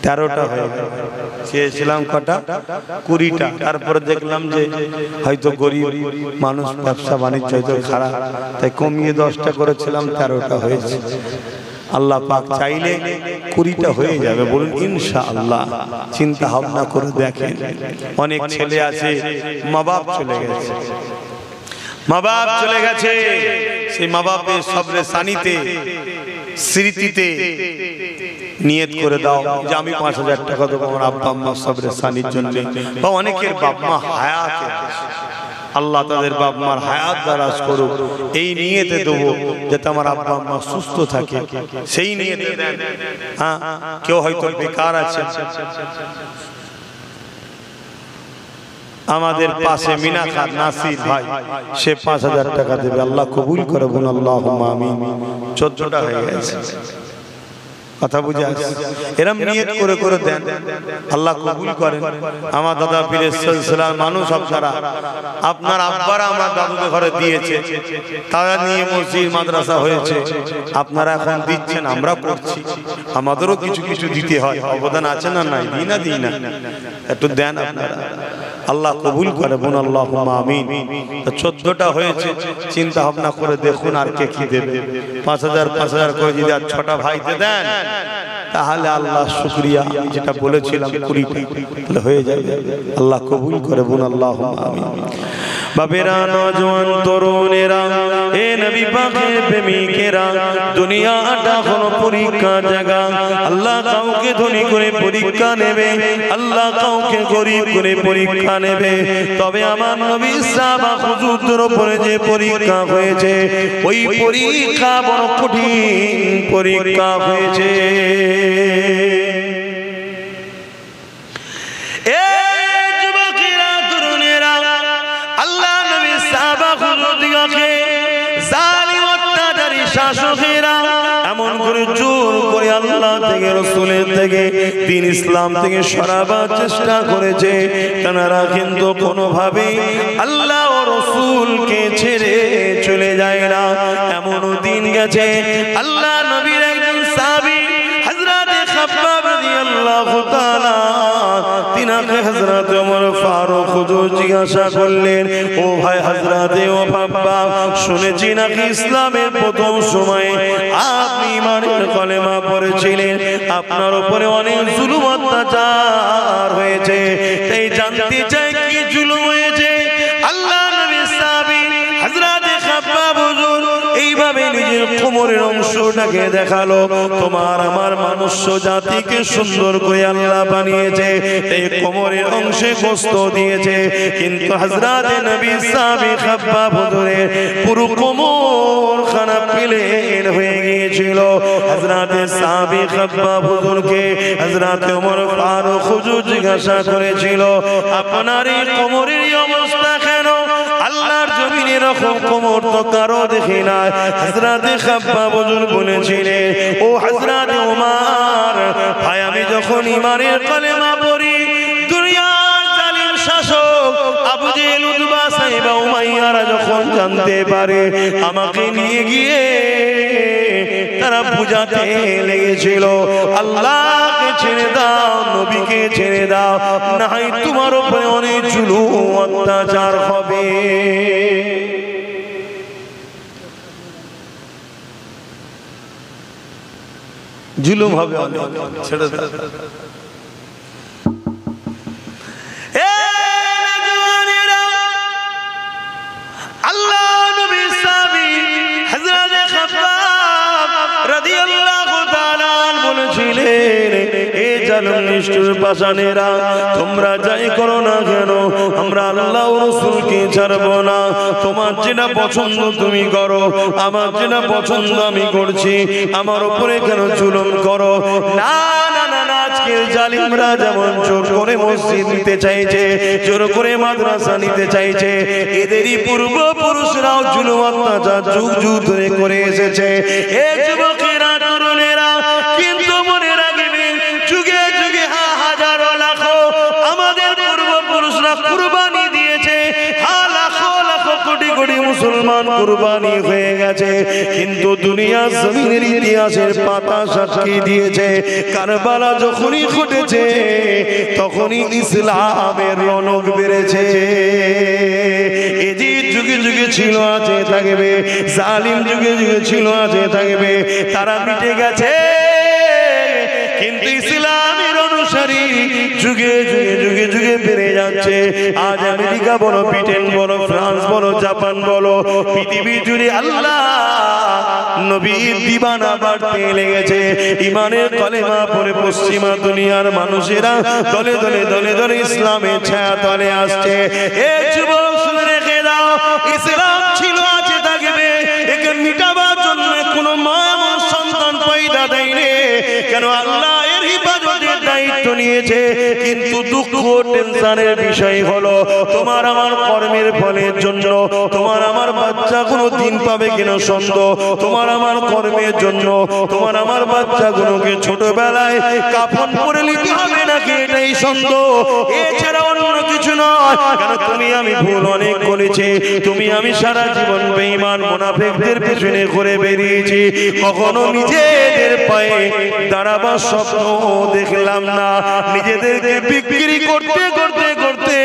13টা হয়ে গেল। চেয়েছিলাম কটা? 20টা। তারপরে দেখলাম যে হয়তো গরিব মানুষ, ব্যবসা বাণিজ্য হয়তো খারাপ, তাই কমিয়ে 10টা করেছিলাম, 13টা হয়েছে। আল্লাহ পাক চাইলে 20টা হয়ে যাবে, বলুন ইনশাআল্লাহ। চিন্তা ভাবনা করে দেখেন। অনেক ছেলে আছে মা বাপ চলে গেছে, মা বাপ চলে গেছে, সেই মা বাপের সবরে সানিতে স্মৃতিতে নিয়ত করে দাও যে আমি 5000 টাকা দেবো আমার আব্বা আম্মা সবরে সানির জন্য। বা অনেকের বাপ মা হায়াতে, আল্লাহ তাদের বাপ মার হায়াত দারাজ করুক, এই নিয়তে দেবো যাতে আমার আব্বা আম্মা সুস্থ থাকে, সেই নিয়তে দেন। কেউ হয়তো বেকার আছে, আমাদের পাশে মিনাখার নাসির ভাই, সে 5000 টাকা দেবে, আল্লাহ কবুল করে, বলুন আল্লাহুম্মা আমিন। 14টা হয়ে গেছে। কথা বুঝে আসছে? এরম নিয়ত করে করে দেন, আল্লাহ কবুল করেন। আমার দাদা পীরের সিলসিলার মানুষ আপনারা, আপনার আব্বারা আমার দাদুদের ঘরে দিয়েছে, তারা নিয়ে মসজিদ মাদ্রাসা হয়েছে, আপনারা এখন দিচ্ছেন, আমরা করছি, আমাদেরও কিছু কিছু দিতে হয়, অবদান আছে না? নাই, দিই না, একটু দেন আপনারা, আল্লাহ কবুল করে, বোন আল্লাহুম্মা আমিন। 14টা হয়েছে, চিন্তা ভাবনা করে দেখুন আর কে কি দেবে। 5000 করে যদি আর 6টা ভাইতে দেন, তাহলে আল্লাহ শুকরিয়া, আমি যেটা বলেছিলাম 20টা হয়ে যাবে। আল্লাহ কবুল করে, বোন আল্লাহুম্মা আমিন। বাবেরা, নওজোয়ান তরুণেরা, এ নবী পাকের প্রেমিকেরা, দুনিয়াটা হলো পরীক্ষা জায়গা। আল্লাহ কাউকে ধনী করে পরীক্ষা নেবে, আল্লাহ কাউকে গরিব করে পরীক্ষা নেবে। তবে আমার নবী সাহাবা হুজুরদের উপরে যে পরীক্ষা হয়েছে, ওই পরীক্ষা বড় কঠিন পরীক্ষা হয়েছে। এমন করে জোর করে আল্লাহ থেকে, রাসূলের থেকে, দ্বীন ইসলাম থেকে সরাবার চেষ্টা করেছে, তারা কিন্তু কোনোভাবেই আল্লাহ ও রাসূলকে ছেড়ে চলে যায় না। এমনও দিন গেছে আল্লাহ নবীর একজন সাহাবী হযরত খাব্বাব রাদিয়াল্লাহু তাআলা তিনাকে হযরত ওমর ফারুক হুজুর জিজ্ঞাসা করলেন, ও ভাই হযরতে ও খাব্বাব, শুনেছি নাকি ইসলামের প্রথম সময়ে আপনি ঈমানের কলেমা পড়েছিলেন, আপনার উপরে অনেক জুলুম অত্যাচার হয়েছে, তাই জানতে চাই কি জুলুম হয়েছে? আল্লাহ নবীর সাহাবী হযরত খাব্বাব হুজুর এইভাবে নিজের কোমরের অংশটাকে দেখালো, তোমার আমার মনুষ্য জাতিকে সুন্দর করে আল্লাহ বানিয়েছে, এই কোমরের অংশে গোশত দিয়েছে, কিন্তু হযরত নবী সাহাবী খাব্বাব হুজুরের পুরো কোমর খানা প্লেন হয়ে গিয়েছিল। হযরত সাহাবী খাব্বাব হুজুরকে হযরত ওমর ফারুক হুজুর জিজ্ঞাসা করেছিল, আপনার এই কোমরের অবস্থা কেন? আল্লাহর জমিনে এরকম কোমর তো কারো দেখি না। হযরত খাব্বাব হুজুর বলেছিলেন, ও হযরত ওমর ভাই, আমি যখন ঈমানের কলেমা পড়ি, দুনিয়ার জালিম শাসক আবু জেহেল, উতবা, সাইবা, উমাইয়ারা যখন জানতে পারে, আমাকে নিয়ে গিয়ে তারা বুঝাতে লেগেছিল, আল্লাহকে ছেড়ে দাও, নবীকে ছেড়ে দাও, না হয় তোমার উপরে অনেক জুলুম অত্যাচার হবে। জুলুম হবে, ছেড়ে দাও। আল্লাহ নবী সাহাবী হযরত খাব্বাব রাদিয়াল্লাহু তাআলা বলেছিলেন, এ জালিম নিষ্ঠুর পাষাণেরা, তোমরা যাই করো না কেন, আমরা আল্লাহ ও রাসূলকে ছাড়ব না। তোমার যেটা পছন্দ তুমি করো, আমার যেটা পছন্দ আমি করছি, আমার উপরে কেন জুলুম করো? না না না না, আজকের জালিমরা যেমন জোর করে মসজিদ নিতে চাইছে, জোর করে মাদ্রাসা নিতে চাইছে, এদেরই পূর্বপুরুষরাও জুলুম অত্যাচার যুগ যুগ ধরে করে এসেছে। এ যুবকেরা, তরুণেরা, কিন্তু মনে রাখবেন, যুগে যুগে হাজারো লাখো আমাদের পূর্বপুরুষরা কুরবানি দিয়েছে, লাখো লাখো কোটি কোটি মুসলমান কুরবানি হয়ে গেছে, কিন্তু দুনিয়া জমিনের ইতিহাসের পাতা সাক্ষী দিয়েছে, কারবালা যখনই ঘটেছে তখনই ইসলামের রনক বেড়েছে। এই যে যুগে যুগে ছিল, আছে, থাকবে, জালিম যুগে যুগে ছিল, আছে, থাকবে, তারা মিটে গেছে, কিন্তু ইসলামের অনুসারী যুগে যুগে যুগে যুগে বেড়ে যাচ্ছে। আজ আমেরিকা বলো, ব্রিটেন বলো, ফ্রান্স বলো, জাপান বলো, পৃথিবী জুড়ে আল্লাহ নবীর দিবানা বাড়তে লেগেছে। ঈমানের কলেমা পড়ে পশ্চিমা দুনিয়ার মানুষেরা দলে দলে দলে দলে ইসলামের ছায়া তলে আসছে। এ যুবক, শুনে রেখে দাও, ইসলাম ছিল, আছে, থাকবে, একে মিটাবার জন্য কোনো মা আমার সন্তান পয়দা দেয়নি, কেন আল্লাহ এর হিফাজতের দায়িত্ব নিয়েছে। কিন্তু দুঃখ টেনশনের বিষয় হলো, তোমার আমার কর্মের ফলের জন্য তোমার আমার বাচ্চা কোনো দিন পাবে কিনা সন্দেহ, তোমার আমার কর্মের জন্য তোমার আমার বাচ্চাগুলোকে ছোটবেলায় কাফন পরে নিতে হবে নাকি, এটাই সন্দেহ, এছাড়া অন্য কিছু নয়। কেন তুমি আমি ভুল অনেক করেছি, তুমি আমি সারা জীবন বেঈমান মুনাফিকদের পেছনে ঘুরে বেরিয়েছি, কখনো নিজেদের পায়ে দাঁড়াবার স্বপ্ন দেখলাম না, নিজেদেরকে বিক্রি করতে করতে করতে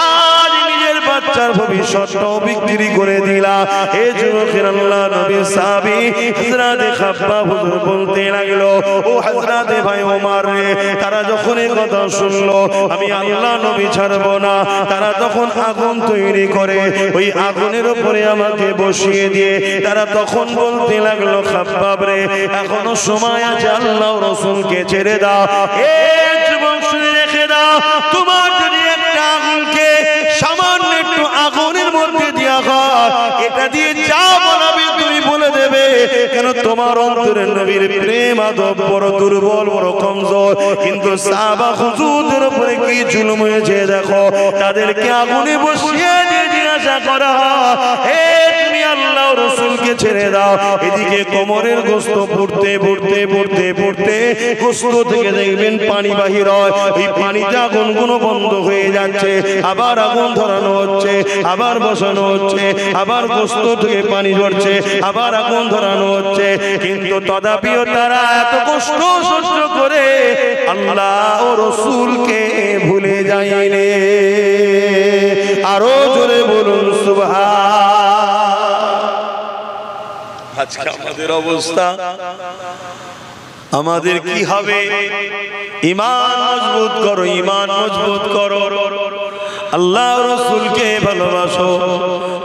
আজ নিজের বাচ্চার ভবিষ্যৎটাও বিক্রি করে দিলা। এই যুবকের আল্লাহ নবীর সাহাবী হযরত খাব্বাব হুজুর বলতে লাগলো, ও হযরত ভাই ওমর রে, তারা যখন এই কথা শুনলো আমি আল্লাহ নবী ছাড়বো না, তারা তখন আগুন তৈরি করে ওই আগুনের উপরে আমাকে বসিয়ে দিয়ে তারা তখন বলতে লাগলো, খাব্বাব রে, এখনো সময় আছে, আল্লাহ রাসূলকে ছেড়ে দাও। এই যুবক, শুনে রেখে দাও, তোমার যদি একটা আগুনকে সামান্য একটু আগুনের মধ্যে দেওয়া হয়, এটা দিয়ে যা বলাবে তুমি বলে দেবে, কেন তোমার অন্তরের নবীর প্রেম আদব বড় দুর্বল, বড় কমজোর। কিন্তু সাহাবা হুজুরদের উপরে কি জুলুম হয়েছে দেখো, তাদেরকে আগুনে বসিয়ে দিয়ে জিজ্ঞাসা করা, হে তুমি আল্লাহ রাসূলকে ছেড়ে দাও। এদিকে কোমরের গোস্ত পড়তে পড়তে পড়তে পড়তে গোস্ত থেকে দেখবেন পানি বাহির হয়, এই পানিটা গুনগুনো বন্ধ হয়ে যাচ্ছে, আবার আগুন ধরানো হচ্ছে, আবার বসানো হচ্ছে, আবার গোস্ত থেকে পানি ঝরছে, আবার আগুন ধরানো হচ্ছে, কিন্তু তথাপিও তারা এত কষ্ট সহ্য করে আল্লাহ ও রাসূলকে ভুলে যায়নি। আরো জোরে বলুন সুবহান। আজকে আমাদের অবস্থা, আমাদের কি হবে? ঈমান মজবুত করো, ঈমান মজবুত করো, আল্লাহ রাসূলকে ভালোবাসো,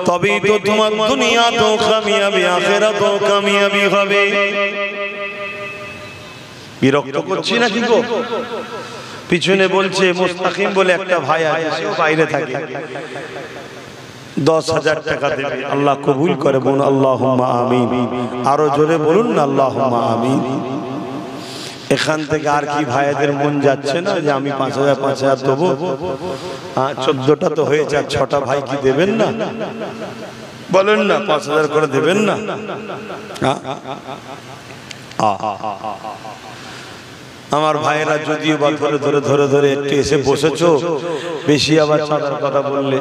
তবেই তো তোমার দুনিয়াতেও কামিয়াবি, আখিরাতেও কামিয়াবি হবে। বিরক্ত করছি না কি গো? পিছনে বলছে মুস্তাকিম বলে একটা ভাই আছে, সেও বাইরে থাকে, 10,000 টাকা দেবে, আল্লাহ কবুল করে বলুন আল্লাহুম্মা আমিন। আরো জোরে বলুন না আল্লাহুম্মা আমিন। এখান থেকে আর কি ভাইদের মন যাচ্ছে না যে আমি 5,000 দেবো? 14টা তো হয়েছে, আর 6টা ভাই কি দেবেন না? বলেন না 5,000 করে দেবেন না? আমার ভাইয়েরা যদিও বা ধরে ধরে ধরে ধরে একটু এসে বসেছো, বেশি আবার চাঁদার কথা বললে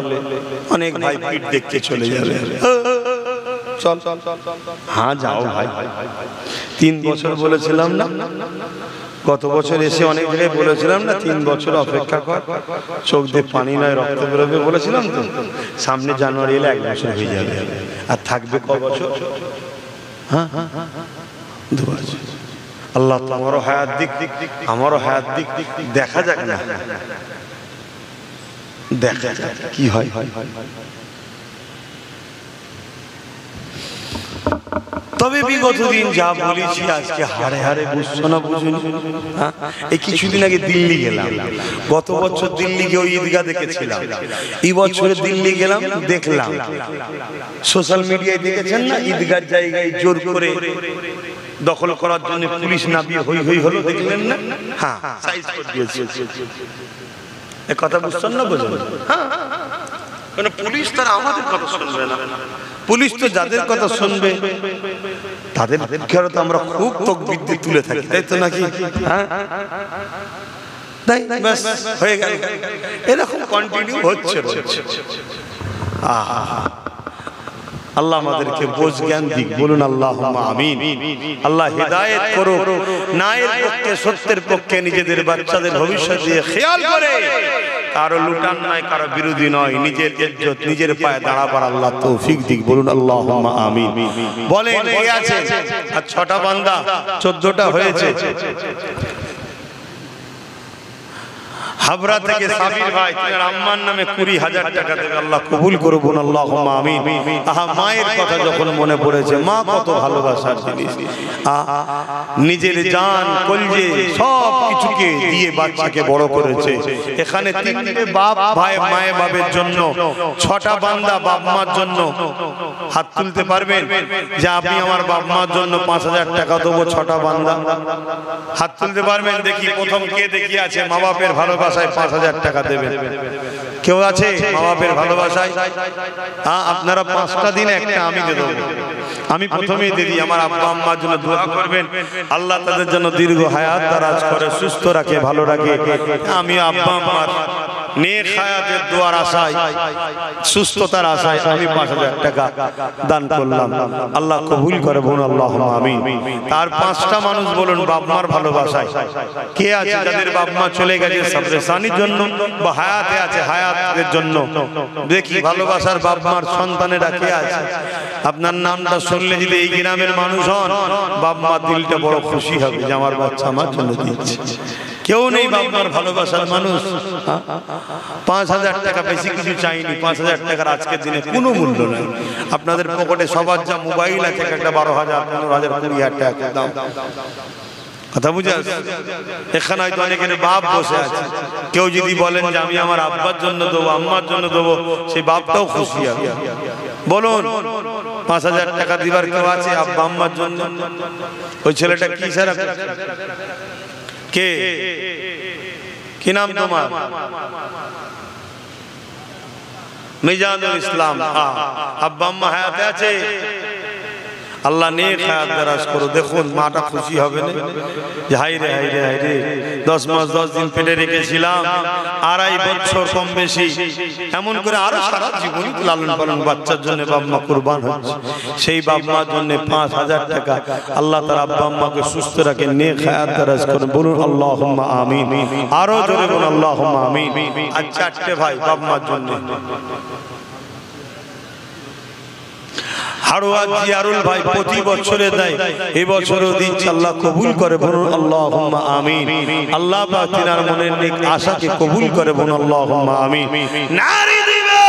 অনেক ভাই পিঠ দেখতে চলে যাবে। চল, হ্যাঁ যাও ভাই, 3 বছর বলেছিলাম না? গত বছর এসে অনেক জায়গায় বলেছিলাম না 3 বছর অপেক্ষা কর, চোখ দিয়ে পানি নয় রক্ত বেরোবে বলেছিলাম তো। সামনে জানুয়ারি এলে 1 বছর হয়ে যাবে, আর থাকবে ক বছর? হ্যাঁ 2 বছর। আল্লাহ আমারও হায়াত দিক, আমারও হায়াত দিক, দেখা যাক না, দেখা যাক কি হয়। তবে বিগত দিন যা বলেছি আজকে হারে হারে বুঝছো না, বুঝুনি? এই কিছুদিন আগে দিল্লি গেলাম, গত বছর দিল্লি গিয়ে ওই ঈদগাহ দেখেছিলাম, এই বছরে দিল্লি গেলাম, দেখলাম সোশ্যাল মিডিয়ায় দেখেছেন না, ঈদগাহ জায়গায় জোর করে দখল করার জন্য পুলিশ নামিয়ে হই হই হলো, দেখলেন না? হ্যাঁ, সাইজ করে দিয়েছে। এই কথা বুঝছেন না? বুঝুন, হ্যাঁ, কারণ পুলিশ তারা আমাদের কথা শুনবে না, পুলিশ তো যাদের কথা শুনবে তাদের খেয়াল তো আমরা খুব তাকবীর দিয়ে তুলে থাকি, তাই তো নাকি? হ্যাঁ, তাই বাস হয়ে গেল, এরকম কন্টিনিউ হচ্ছে। আল্লাহ আমাদেরকে বোঝ জ্ঞান দিক, বলুন আল্লাহুম্মা আমিন। আল্লাহ হিদায়াত করো, ন্যায়ের পক্ষে সত্যের পক্ষে নিজেদের বাচ্চাদের ভবিষ্যৎ দিয়ে খেয়াল করে, কারো লুটান নয়, কারো বিরোধী নয়, নিজের ইজ্জত নিজের পায়ে দাঁড়াবার আল্লাহ তৌফিক দিক, বলুন আল্লাহুম্মা আমিন। বলেন কে আছে? আর 6টা বান্দা, 14টা হয়েছে। হাবড়া থেকে সাবির ভাই, তার আম্মার নামে 20,000 টাকা দেবে, আল্লাহ কবুল করুন আল্লাহুম্মা আমিন। আহা, মায়ের কথা যখন মনে পড়েছে, মা কত ভালোবাসার জিনিস, নিজের জান কলজে সব কিছুকে দিয়ে বাচ্চাকে বড় করেছে। এখানে 3টে বাপ ভাই মায়ে বাবের জন্য, 6টা বান্দা বাপ মার জন্য হাত তুলতে পারবেন যে আপনি আমার বাপ মার জন্য 5,000 টাকা দেবো? 6টা বান্দা হাত তুলতে পারবেন? দেখি প্রথম কে দেখি আছে মা বাপের ভালোবাসায় 5,000 টাকা দেবেন? কেউ আছে মা বাপের ভালোবাসায়? হ্যাঁ, আপনারা 5টা দিন একটা আমি দিয়ে দেবো। আমি প্রথমেই দিদি আমার আব্বা আম্মার জন্য দোয়া করবেন, আল্লাহ তাদের জন্য দীর্ঘ হায়াত দারাজ করে, সুস্থ রাখে, ভালো রাখে। আমি আব্বা আম্মার নেক হায়াতের দোয়ার আশায়, সুস্থতার আশায় আমি 5,000 টাকা দান করলাম, আল্লাহ কবুল করে বলুন আল্লাহুম্মা আমিন। তার 5টা মানুষ বলুন বাপ মার ভালোবাসায় কে আছে যাদের বাপ মা চলে গেছে সাবরেসানির জন্য বা হায়াতে আছে হায়াতের জন্য? দেখি ভালোবাসার বাপ মার সন্তানেরা কে আছে? আপনার নামটা শুনলে যদি এই গ্রামের মানুষ হন, বাপ মার দিলটা বড় খুশি হবে যে আমার বাচ্চা আমার জন্য দিচ্ছে। কেউ নেই বাপমার ভালোবাসার মানুষ? 5,000 টাকা, বেশি কিছু চাইনি। 5,000 টাকার আজকের দিনে কোনো মূল্য নেই। আপনাদের পকেটে সবার যা মোবাইল আছে, একটা 12,000, 15,000, 20,000 টাকা দাম। কথা বুঝে আসছে? এখানে হয়তো অনেকের বাপ বসে আছে, কেউ যদি বলেন যে আমি আমার আব্বার জন্য দেবো, আম্মার জন্য দেবো, সেই বাপটাও খুশি হবে। বলুন 5,000 টাকা দিবার কেউ আছে আব্বা আম্মার জন্য? ওই ছেলেটা কি স্যার? কে, কি নাম তোমার? মিজানুল ইসলাম। আব্বা আম্মা হায়াতে আছে? আল্লাহ নেক হায়াত দারাজ করো। দেখুন মাটা খুশি হবে না যে হাই রে 10 মাস 10 দিন পেটে রেখেছিলাম, 2.5 বছর কম বেশি, এমন করে আরো সারা জীবন লালন পালন বাচ্চার জন্য বাপ মা কুরবান হচ্ছে। সেই বাপ মার জন্য 5000 টাকা আল্লাহ তার আব্বা আম্মাকে সুস্থ রাখে, নেক হায়াত দারাজ করে। বলুন আল্লাহুম্মা আমিন। আরো জোরে বলুন আল্লাহুম্মা আমিন। আর 4টে ভাই বাপ মার জন্য হাড়োয়া জিয়ারুল ভাই প্রতি বছরে দেয়, এই বছরও দিচ্ছে, আল্লাহ কবুল করে। বলুন আল্লাহুম্মা আমিন। আল্লাহ পাক তিনার মনের নেক আশাকে কবুল করে। বলুন আল্লাহুম্মা আমিন। নারী দিবে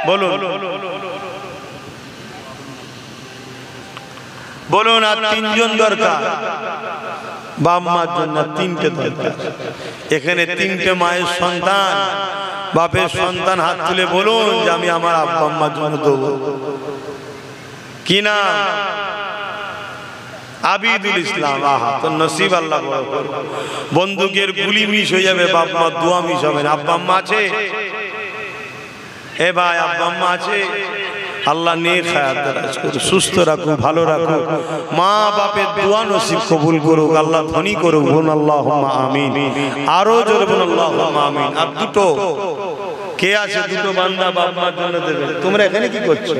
বলুন বলুন। আর 3 জন দরকার বাপ মার জন্য, 3টে দরকার। এখানে 3টে মায়ের সন্তান, বাপের সন্তান হাত তুলে বলুন যে আমি আমার আব্বা আম্মার জন্য দেবো। কি না? আবিদুল ইসলাম। আহা, তো নসিব আল্লাহ বড় করে। বন্দুকের গুলি মিস হয়ে যাবে, বাপ মার দোয়া মিস হবে না। আব্বা আম্মা আছে? এ ভাই আব্বা আম্মা আছে? আল্লাহ নেক হায়াত দারাজ করুক, সুস্থ রাখুক, ভালো রাখুক, মা বাপের দোয়া নসিব কবুল করুক, আল্লাহ ধনী করুক। বলুন আল্লাহুম্মা আমিন। আরো জোরে বলুন আল্লাহুম্মা আমিন। আর 2টো কে আছে? 2টো বান্দা বাপ মার জন্য দেবে। তোমরা এখানে কি করছো?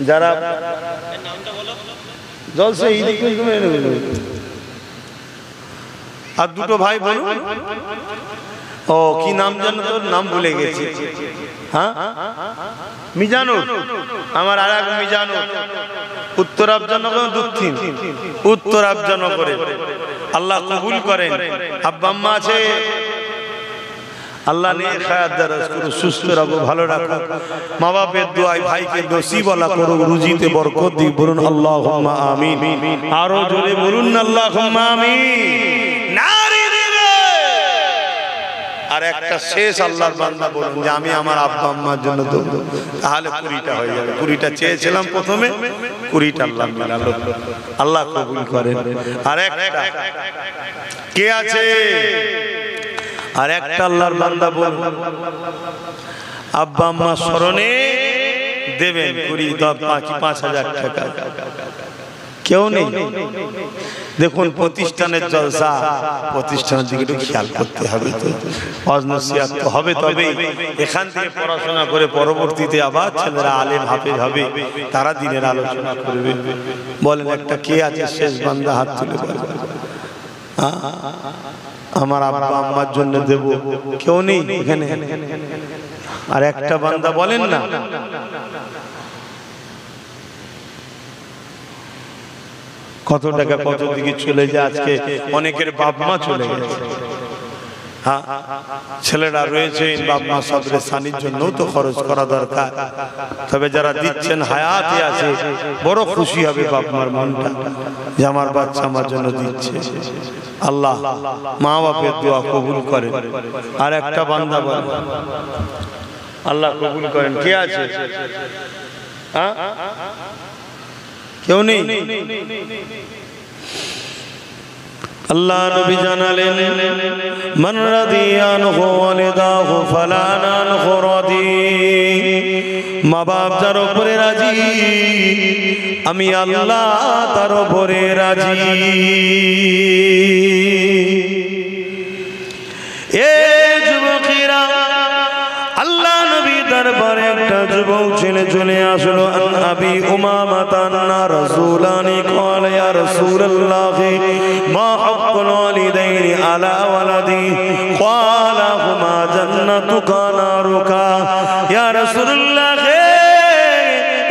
যারা জলসা ঈদ আর 2টো ভাই বলুন। ও কি নাম জানো? তোর নাম ভুলে গেছি। হ্যাঁ, মিজানুর। আমার আর এক মিজানুর উত্তর আফজানগর, দক্ষিণ উত্তর আফজানগরে। আল্লাহ কবুল করেন। আব্বা আম্মা আছে? আল্লাহ নেক হায়াত দারাজ করুক, সুস্থ রাখো, ভালো রাখো। মা বাপের দোয়ায় ভাইকে নসিবওয়ালা করুক, রুজিতে বরকত দিক। বলুন আল্লাহুম্মা আমিন। আরো জোরে বলুন আল্লাহুম্মা আমিন। নারী দিবে। আর একটা শেষ আল্লাহর বান্দা বলুন যে আমি আমার আব্বা আম্মার জন্য দেব, তাহলে 20টা হয়ে যাবে। 20টা চেয়েছিলাম প্রথমে, 20টা আল্লাহ মিলালো। আল্লাহ কবুল করেন। আর একটা কে আছে? আর একটা আল্লাহর বান্দা বলুন আব্বা আম্মা স্মরণে দেবেন 5000 টাকা। কেউ নেই? দেখুন প্রতিষ্ঠানের জলসা, প্রতিষ্ঠানের দিকে একটু খেয়াল করতে হবে। তো ওয়াজ-নসিহত তো হবে, তবে এখান থেকে পড়াশোনা করে পরবর্তীতে আবার ছেলেরা আলেম হাফেজ হবে, তারা দিনের আলোচনা করবে। বলেন একটা কে আছে? শেষ বান্দা হাত তুলে বলেন আমার আব্বা আম্মার জন্য দেব। কেউ নেই এখানে? আর একটা বান্দা বলেন না। কত টাকা কত দিকে চলে যায়। আজকে অনেকের বাপ মা চলে গেছে। হ্যাঁ, ছেলেরা রয়েছে, বাপ মা সবরে সানির জন্য তো খরচ করা দরকার। তবে যারা দিচ্ছেন হায়াতে আছে, বড় খুশি হবে বাপ মার মনটা যে আমার বাচ্চা আমার জন্য দিচ্ছে। আল্লাহ মা বাপের দোয়া কবুল করেন। আর একটা বান্দা বলেন আল্লাহ কবুল করেন। কে আছে? হ্যাঁ, কেউ নেই? আল্লাহ নবী জানালেন মান রাদিয়ানহু ওয়ালিদাহু ফালা নানহু রাদি। মা বাপ যার উপরে রাজি, আমি আল্লাহ তার উপরে রাজি। এ যুবকেরা, আল্লাহ নবী দরবারে একটা যুবক ছেলে চলে আসলো। আন আবি উমামা আন্না রাসূলানি ক্বালা ইয়া রাসূলুল্লাহ মা হাক্কুল ওয়ালিদাইনি আলা ওয়ালাদি ক্বালা হুমা জান্নাতুকা নারুকা। ইয়া রাসূলুল্লাহ,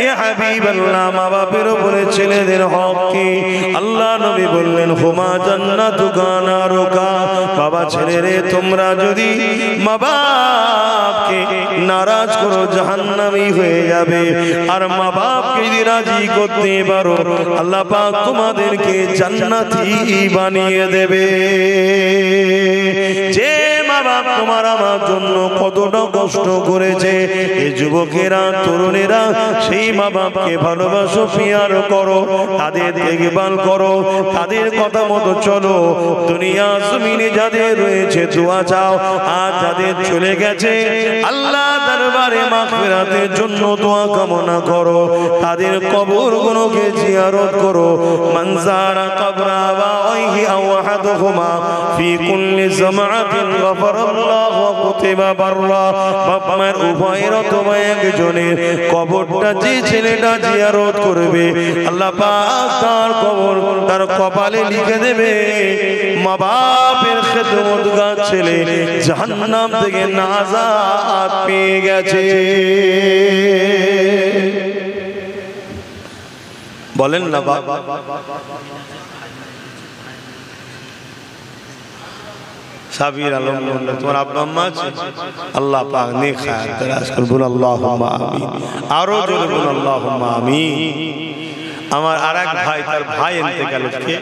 ইয়া হাবিবাল্লাহ, মা বাপের উপরে ছেলেদের হক কি? আল্লাহ নবী বললেন হুমা জান্নাতুকা নারুকা। বাবা ছেলেরে, তোমরা যদি মা বাপকে নারাজ করো জাহান্নামী হয়ে যাবে। আর মা বাপকে যদি রাজি করতে পারো, আল্লাহ পাক তোমাদেরকে জান্নাতি বানিয়ে দেবে। যে মা বাপ তোমার আমার জন্য কতটা কষ্ট করেছে। এই যুবকেরা তরুণেরা সেই মা বাপকে ভালোবাসো, পিয়ার করো, তাদের দেখভাল করো, তাদের কথা মতো চলো। দুনিয়া জমিনে যাদের রয়েছে দোয়া চাও, আর যাদের চলে গেছে আল্লাহ দরবারে মাগফিরাতের জন্য দোয়া কামনা করো। তাদের কবরগুলোকে জিয়ারত করো। মানজারা কবরা আবাইহি আও আহাদুহুমা ফি কুল্লি জামাআতিন গফারাল্লাহু ওয়া কুতিবা বাররা। বাপ মায়ের উভয়ের অথবা একজনের কবরটা যে ছেলেটা জিয়ারত করবে আল্লাহ পাক তার কবর তার কপালে লিখে দেবে মা বাপের খেদমতগার ছেলে জাহান্নাম থেকে নাজাত পেয়ে গেছে। বলেন না বাবা। সাবির আলম তোমার আব্বা আম্মা আছে? আল্লাহ পাক নেক হায়াত দারাজ করুন, আল্লাহুম্মা আমিন। আরো জোরে বলুন আল্লাহুম্মা আমিন। আমার আরেক ভাই, তার ভাই ইন্তেকাল হয়েছে।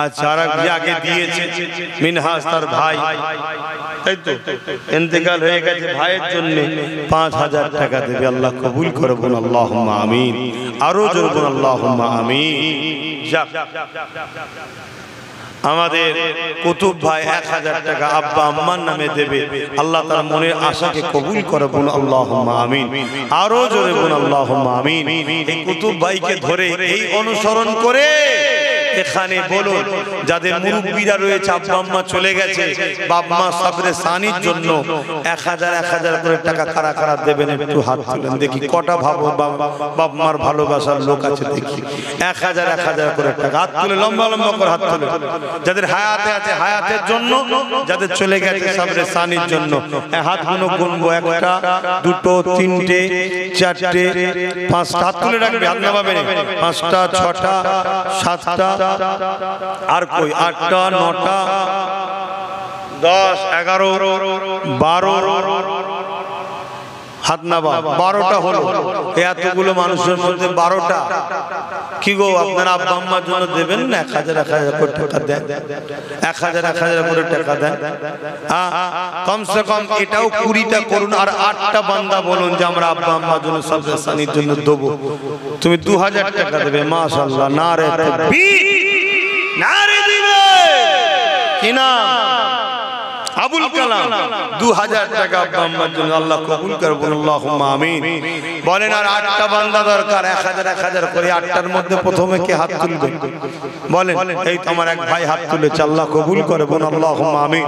আচ্ছা, আরেক যে আগে দিয়েছে মিনহাজ তার ভাই, তাই তো ইন্তেকাল হয়ে গেছে, ভাইয়ের জন্য 5000 টাকা দেবে। আল্লাহ কবুল করে বলুন আল্লাহুম্মা আমিন। আরো জোরে বলুন আল্লাহুম্মা আমিন। আমাদের কুতুব ভাই 1000 টাকা আব্বা আম্মার নামে দেবে। আল্লাহ তার মনের আশাকে কবুল করে বলুন আল্লাহুম্মা আমিন। আরো জোরে বলুন আল্লাহুম্মা আমিন। এই কুতুব ভাইকে ধরে এই অনুসরণ করে এখানে বলুন যাদের মুরব্বীরা রয়েছে, আব্বা আম্মা চলে গেছে, বাপ মা সাবরে সানির জন্য 1000 করে টাকা কারা কারা দেবেন একটু হাত তুলেন দেখি। কটা ভাবো বাপ মার ভালোবাসার লোক আছে দেখি। 1000 করে টাকা হাত তুলে, লম্বা লম্বা করে হাত তুলে। যাদের হায়াতে আছে হায়াতের জন্য, যাদের চলে গেছে সাবরে সানির জন্য। হাতগুলো গুনবো, 1টা 2টো 3টে 4টে 5টা হাত তুলে রাখবে, হাত নামাবেন। 5টা 6টা 7টা আর কই 8টা 9টা 10 11 12 হাত নাবা 12টা হলো। এতগুলো মানুষের মধ্যে 12টা কি গো আপনারা আব্বা আম্মার জন্য দেবেন না? 1000 করে টাকা দেন, 1000 করে টাকা দেন। কমসে কম এটাও 20টা করুন। আর 8টা বান্দা বলুন যে আমরা আব্বা আম্মার জন্য সাবরে সানির জন্য দেবো। তুমি 2000 টাকা দেবে। মাশাআল্লাহ, নারে তাকবীর, নারে দিবে কি না? আবুল কালাম 2000 টাকা আব্বা আম্মার জন্য। আল্লাহ কবুল করে বলুন আল্লাহুম্মা আমিন। বলেন আর 8টা বান্দা দরকার, 1000 করে। 8টার মধ্যে প্রথমে কে হাত তুলবে বলেন? এই তো আমার এক ভাই হাত তুলেছে, আল্লাহ কবুল করে বলুন আল্লাহুম্মা আমিন।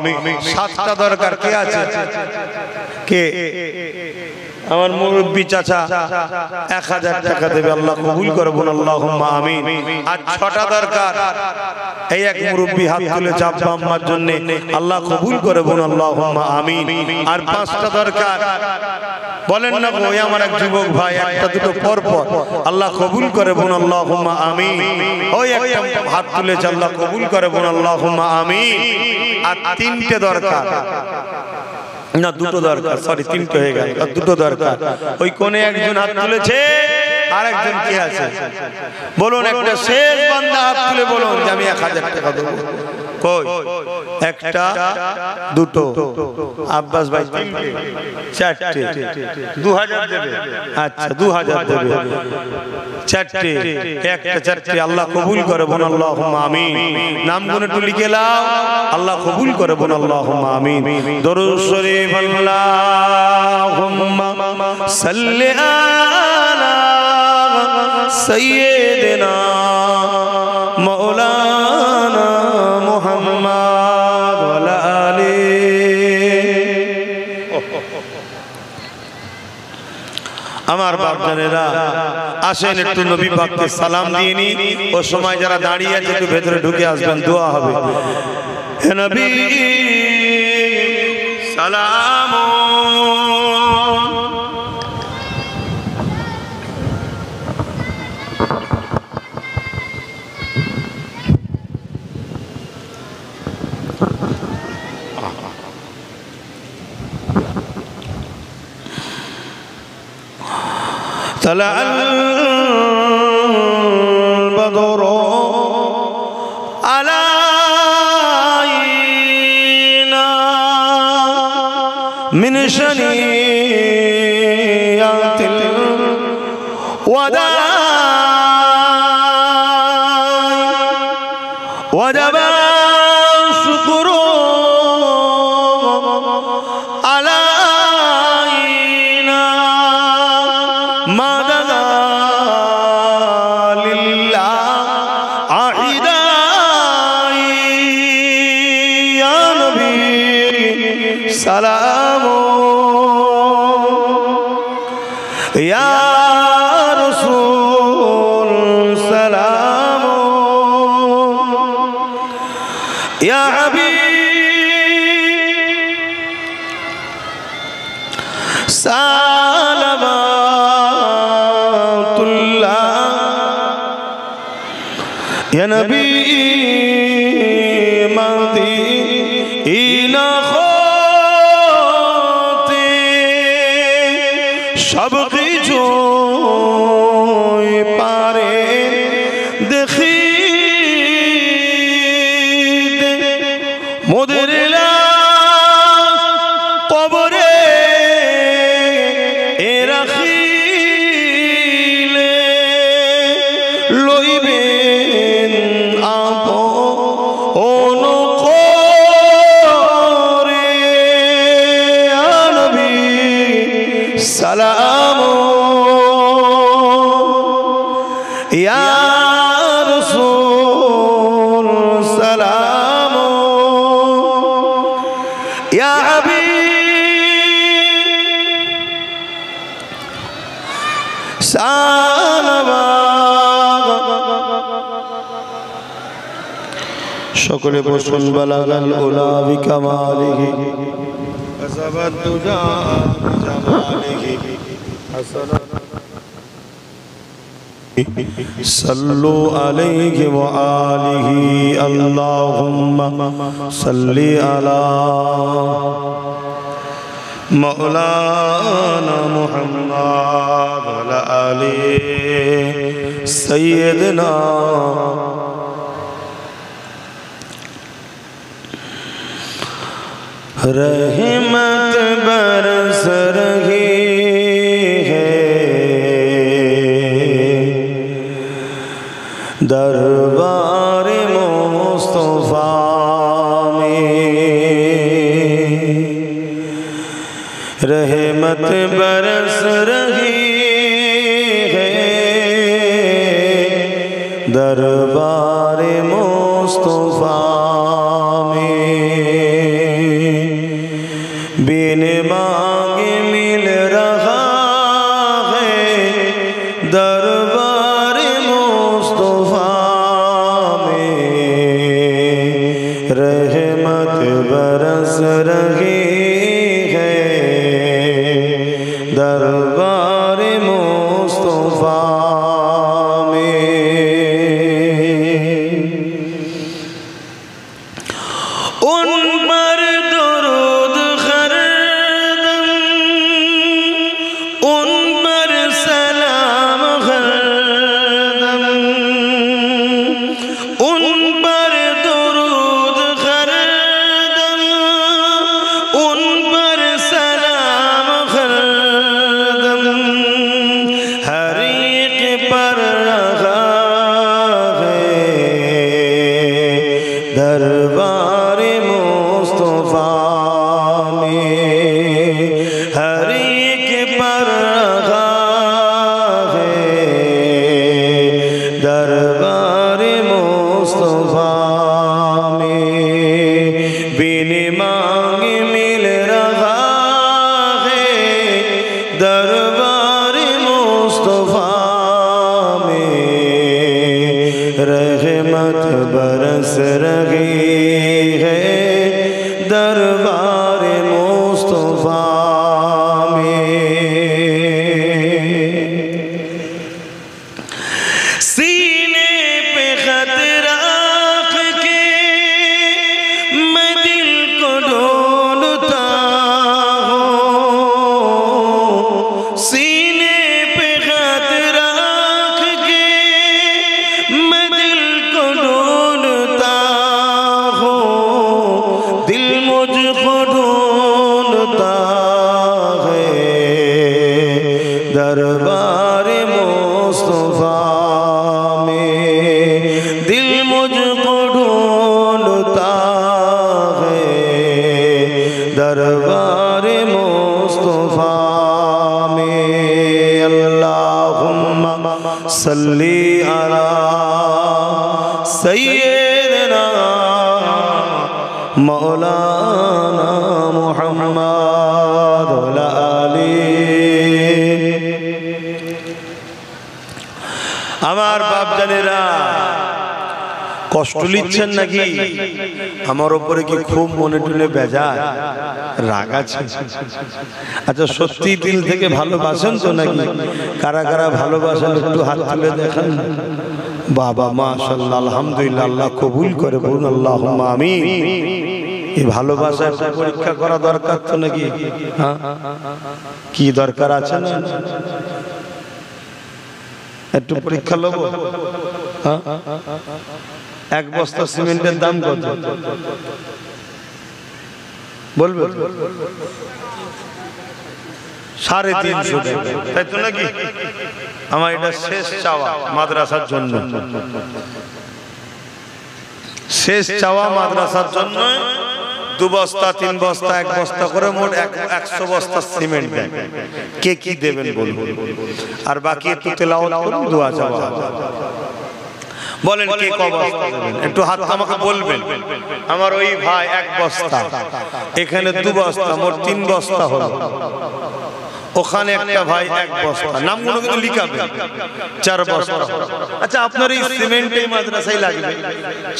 7টা দরকার, কে আছে? কে? আমার মুরব্বি চাচা 1000 টাকা দেবে। আল্লাহ কবুল করে বলুন আল্লাহুম্মা আমিন। আর 6টা দরকার, এই এক মুরব্বি হাত তুলেছে আব্বা আম্মার জন্য। আল্লাহ কবুল করে বলুন আল্লাহুম্মা আমিন। আর 5টা দরকার, বলেন না গো? ওই আমার এক যুবক ভাই 1টা 2টো পর পর। আল্লাহ কবুল করে বলুন আল্লাহুম্মা আমিন। ওই একটা হাত তুলেছে, আল্লাহ কবুল করে বলুন আল্লাহুম্মা আমিন। আর 3টে দরকার, না 2টো দরকার, সরি 3টে হয়ে গেল, আর 2টো দরকার। ওই কোণে একজন হাত তুলেছে, আর একজন কি আছে বলুন? একটা শেষ বান্দা হাত তুলে বলুন যে আমি 1000 টাকা দেবো। কই? 1টা 2টো, আব্বাস ভাই 3টে 4টে 2000 দেবে। আচ্ছা 2000 দেবে। 4টে 1টা 4টে। আল্লাহ কবুল করে বলুন আল্লাহুম্মা আমিন। নামগুলো একটু লিখে নাও। আল্লাহ কবুল করে বলুন আল্লাহুম্মা আমিন। দরুদ শরীফ আল্লাহুম্মা সাল্লি আলা সাইয়্যিদিনা মাওলানা মুহাম্মদ ওয়া আলা আলিহি। আমার বাপজানেরা আসেন একটু নবী পাককে সালাম দিয়ে নি। ও সময় যারা দাঁড়িয়ে আছে একটু ভেতরে ঢুকে আসবেন, দোয়া হবে। হে নবী সালাম طلع البدر من شنيعة الوداع وجب الشكر علينا ما دنا لله عهدا يا نبي سلام يا رسول سلام يا حبيب صلوات الله يا نبي مدينة خوتي সব কিছু পারে দেখি মোদের কবরে এ রাখিলে লইবেন আপন করে নবী সালাম ইয়া রাসূল সালাম ইয়া হাবিব সালাম সকলে বসুন বালাগাল উলা বিকামালিহি আযাবাত তুজা জামালিহি সল্লু আলাইহি ওয়া আলিহি আল্লাহুম্মা সাল্লি আলা মাওলানা মুহাম্মদ ওয়া আলা আলি সাইয়্যিদিনা रहमत बरस रही है दरबार मुस्तफा में रहमत बरस रही है दरबार मुस्तफा बिन मांगे मिल रहा है दरबार मुस्तफा में रहमत बरस रही है दरबार मुस्तफा में उन पर दुरूद दरबार मुस्तफा में हर एक पर रखा है दरबार मुस्तफा में बिन मांगे मिल रहा है दरबार मुस्तफा में रहमत बरस रही है दरबार मुस्तफा में सीने पे खत रख के मैं दिल को ढूंढता हूँ सीने पे खत रख के मैं दिल को ढूंढता हूँ दिल मुझको दरबार मुस्तफा में अल्लाहुम्मा सल्ली अला सय्यिदना मौलाना मुहम्मद वाला आली। আমার বাপ জানেরা কষ্ট নিচ্ছেন নাকি? আমার উপরে কি খুব মনে টুনে বেজার রাগ আছে? আচ্ছা সত্যি দিল থেকে ভালোবাসেন তো নাকি? কারা কারা ভালোবাসেন একটু হাত তুলে দেখান। বাবা মাশাআল্লাহ আলহামদুলিল্লাহ, আল্লাহ কবুল করে, বলুন আল্লাহুম্মা আমিন। এই ভালোবাসার পরীক্ষা করা দরকার তো নাকি? হ্যাঁ, কি দরকার আছে না? একটু পরীক্ষা লব। হ্যাঁ, এক বস্তা সিমেন্টের দাম কত বলবে? 350 টাকা, তাই তো নাকি? আমার এটা শেষ চাওয়া মাদ্রাসার জন্য, শেষ চাওয়া মাদ্রাসার জন্য 2 বস্তা 3 বস্তা 1 বস্তা করে মোট 100 বস্তা সিমেন্ট দেন। কে কি দেবেন বলুন, আর বাকি একটু তেলাওয়াত করুন, দোয়া চাওয়া। বলেন কে ক বস্তা দেবেন? একটু হাত আমাকে বলবেন। আমার ওই ভাই 1 বস্তা, এখানে 2 বস্তা, মোট 3 বস্তা হলো। ওখানে একটা ভাই 1 বস্তা, নামগুলো কিন্তু লিখাবেন। 4 বস্তা। আচ্ছা আপনার এই সিমেন্ট এই মাদ্রাসায় লাগবে,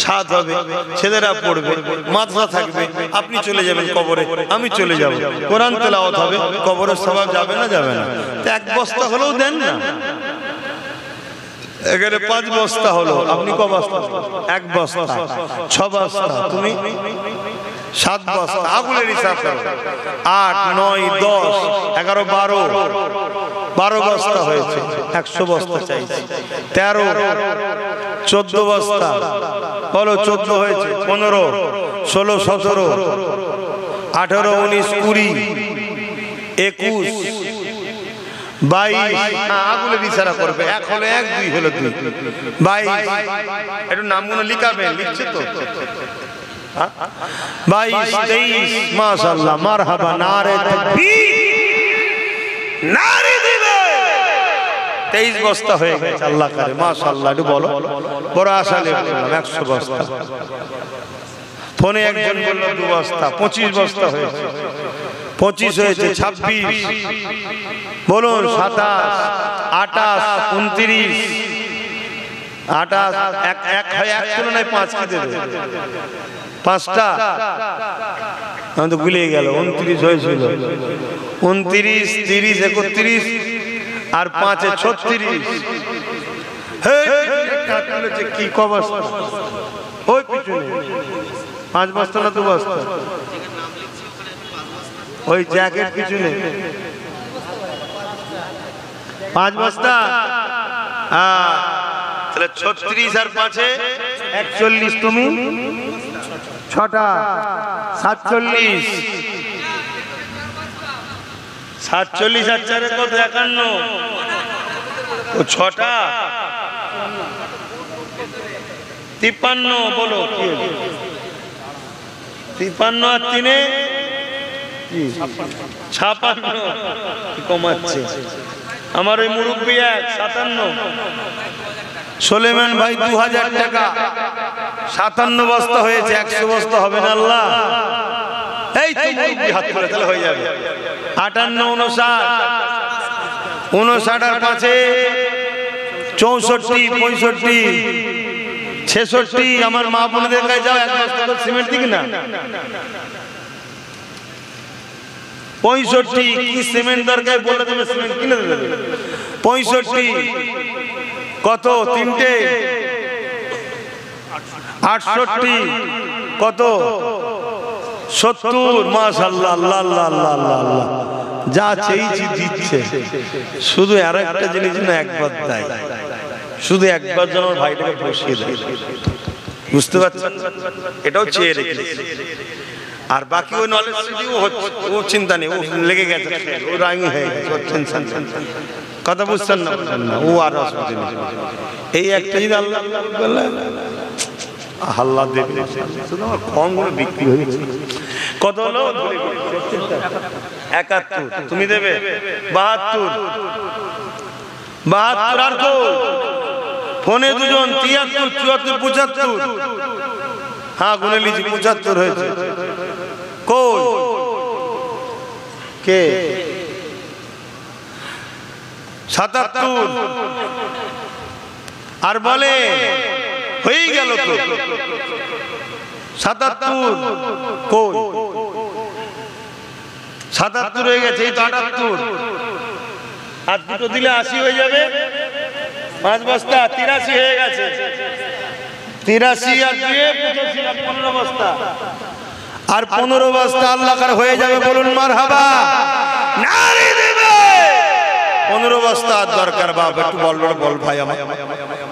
ছাদ হবে, ছেলেরা পড়বে, মাদ্রাসা থাকবে, আপনি চলে যাবেন কবরে, আমি চলে যাব, কোরআন তেলাওয়াত হবে, কবরের সওয়াব যাবে না? যাবে না? তো 1 বস্তা হলেও দেন না। এখানে 5 বস্তা হলো, আপনি ক বস্তা? 1 বস্তা, 6 বস্তা, তুমি 7 বস্তা, আগুলের হিসাব করো। 8 9 10 11 12 বস্তা হয়েছে। 100 বস্তা চাইছি। 13 14 বস্তা বলো, 14 হয়েছে। 15 16 17 18 19 20 21 22, আগুলের ইশারা করবে। 1 হলো 1, 2 হলো 2, 22। একটু নামগুলো লিখাবেন, লিখছে তো? 22 23 মাশাআল্লাহ মারহাবা, নারে তাকবীর, নারে দিবে। 23 বস্তা হয়ে গেছে। আল্লাহ করে মাশাআল্লাহ। একটু বলো, বড় আশা নিয়ে বললাম 100 বস্তা। ফোনে একজন বলল 2 বস্তা, 25 বস্তা হয়েছে। 25 হয়েছে, 26 বলুন, 27 28 29 28 এক হয়, 1 তুলনায় 5 কি দেবে? 5টা আমি তো ভুলে গেল। 29 হয়েছিল, 29 30 31 আর 5 এ 36। কি ক বস্তা? ওই পিছনে 5 বস্তা না 2 বস্তা? ওই জ্যাকেট পিছনে 5 বস্তা। হ্যাঁ, তাহলে 36 আর 5 এ 41। তুমি 6টা 47 47 আর 4 কত? 51। ও 6টা 53। বলো কি? 53 আর 3 এ 56। কমাচ্ছে আমার ওই মুরব্বী 57। সুলেমান ভাই 2000 টাকা, 57 বস্তা হয়েছে। 100 বস্তা হবে না? আল্লাহ এই তো মুরব্বী হাত করে তাহলে হয়ে যাবে। 58 59 আর 5 এ 64 65 66। আমার মা বোনদের কাছে যাও, 1 বস্তা সিমেন্ট দিক না। 65 কি সিমেন্ট দরকার বললে তুমি সিমেন্ট কিনে দেবে। 65 কত? 3টে 68 কত? 70। মাশাআল্লাহ, আল্লাহ আল্লাহ আল্লাহ আল্লাহ আল্লাহ, যা চেয়েছি দিচ্ছে। শুধু আর একটা জিনিস না, একবার দেয়, শুধু একবার যেন ভাইটাকে বসিয়ে দেয়। বুঝতে পারছেন? এটাও চেয়ে রেখেছি। আর বাকি ওই নলেজ ও চিন্তা নেই, ও লেগে গেছে, ও রাঙি হয়ে গেছে, ও টেনশন। কথা বুঝছেন না? ও আর এই একটা ঈদ আল্লাহ আল্লাহ দেবে। শুধু আমার কম করে বিক্রি হয়েছে। কত হলো? 71। তুমি দেবে 72। 72 আর কো ফোনে দুজন 73, 74, 75। হ্যাঁ গুনে লিজি 75 হয়েছে। কই কে? 77। আর বলে হয়ে গেল তো 77। কই 77 হয়ে গেছে, এই তো 78। আর দুটো দিলে 80 হয়ে যাবে। 5 বস্তা 83 হয়ে গেছে। 83 আর 2 85 আর 15 বস্তা। আর 15 বস্তা আল্লাহর হয়ে যাবে। বলুন মারহাবা। নারী দেবে 15 বস্তা দরকার। বাপ একটু বল ভাই আমার।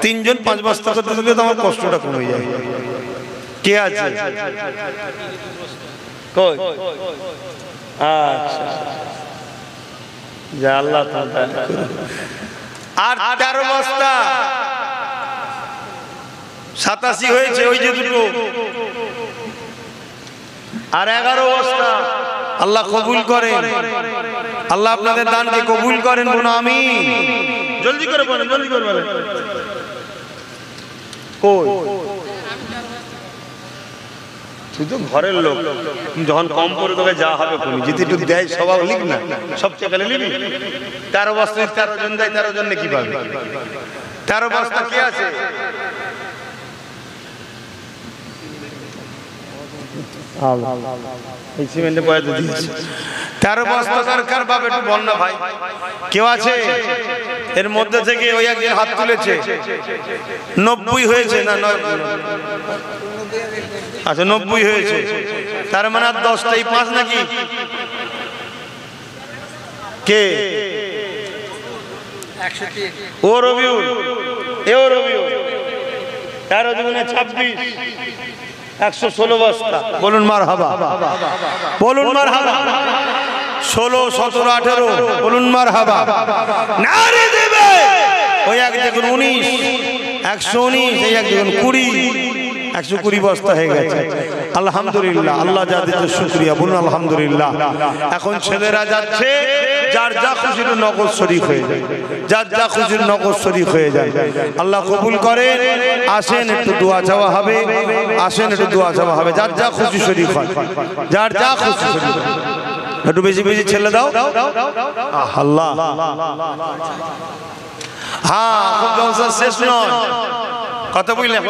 3 জন 5 বস্তা করতে দিলে তো আমার কষ্টটা কমে যায়। কে আছে? কই? আচ্ছা যা আল্লাহ তাআলা। আর 13 বস্তা 87 হয়েছে, ওই যে দুটো। আর 11 বস্তা। আল্লাহ কবুল করেন, আল্লাহ আপনাদের দানকে কবুল করেন। বলুন আমিন। জলদি করে বলেন, জলদি করে বলেন। কই তুই তো ঘরের লোক, যখন কম করে তোকে যা হবে কোন যদি একটু দেয় স্বভাব লিখ না, সব চেকালে লিখবি। 13 বস্তা 13 জন দেয়, 13 জন কি পাবে? 13 বস্তা কে আছে? এই সিমেন্টে পয়সা দিয়েছি। 13 বস্তা দরকার। বাপ একটু বল না ভাই, কেউ আছে এর মধ্যে থেকে? ওই একজন হাত তুলেছে। 90 হয়েছে না? আচ্ছা 90 হয়েছে। তার মানে আর 10টাই 5 নাকি? কে? ও রবিউল, এও রবিউল। 13 দুগুণে 26, 116 বস্তা। বলুন মারহাবা, বলুন মারহাবা। 16, 17, 18 বলুন মারহাবা। নারী দেবে। ওই এক দেখুন 19, 119, এই এক দেখুন 20, 120 বস্তা হয়ে গেছে। আলহামদুলিল্লাহ, আল্লাহ যা দিতে শুকরিয়া। বলুন আলহামদুলিল্লাহ। এখন ছেলেরা যাচ্ছে, যার যা খুশির নগদ শরীক হয়ে যায়, যার যা খুশির নগদ শরীক হয়ে যায়। আল্লাহ কবুল করে। আসেন একটু দোয়া চাওয়া হবে, আসেন একটু দোয়া চাওয়া হবে। যার যা খুশি শরীক হয়, যার যা খুশি শরীক হয়। একটু বেশি বেশি ছেলে দাও। আল্লাহ হ্যাঁ, খুব জলসা শেষ নয়। কথা বুঝলেন?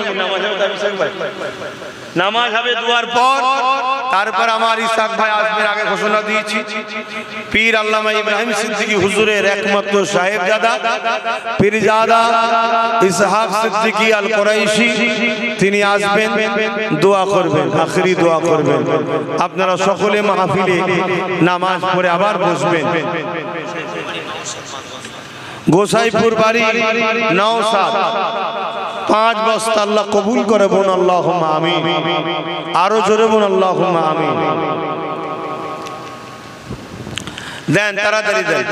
নামাজ হবে দুয়ার পর। তারপর আমার ইসাক ভাই আসবেন, আগে ঘোষণা দিয়েছি। পীর আল্লামা ইব্রাহিম সিদ্দিকী হুজুরের একমাত্র সাহেবজাদা পীরজাদা ইসহাক সিদ্দিকী আল কুরাইশি, তিনি আসবেন, দোয়া করবেন, আখেরি দোয়া করবেন। আপনারা সকলে মাহফিলে নামাজ পড়ে আবার বসবেন। গোসাইপুর বাড়ি, নওশাদ। 5 বস্তা আল্লাহ কবুল করে। বোন আল্লাহুম্মা আমিন। আরো জোরে বোন আল্লাহুম্মা আমিন। দেন, তাড়াতাড়ি দেন।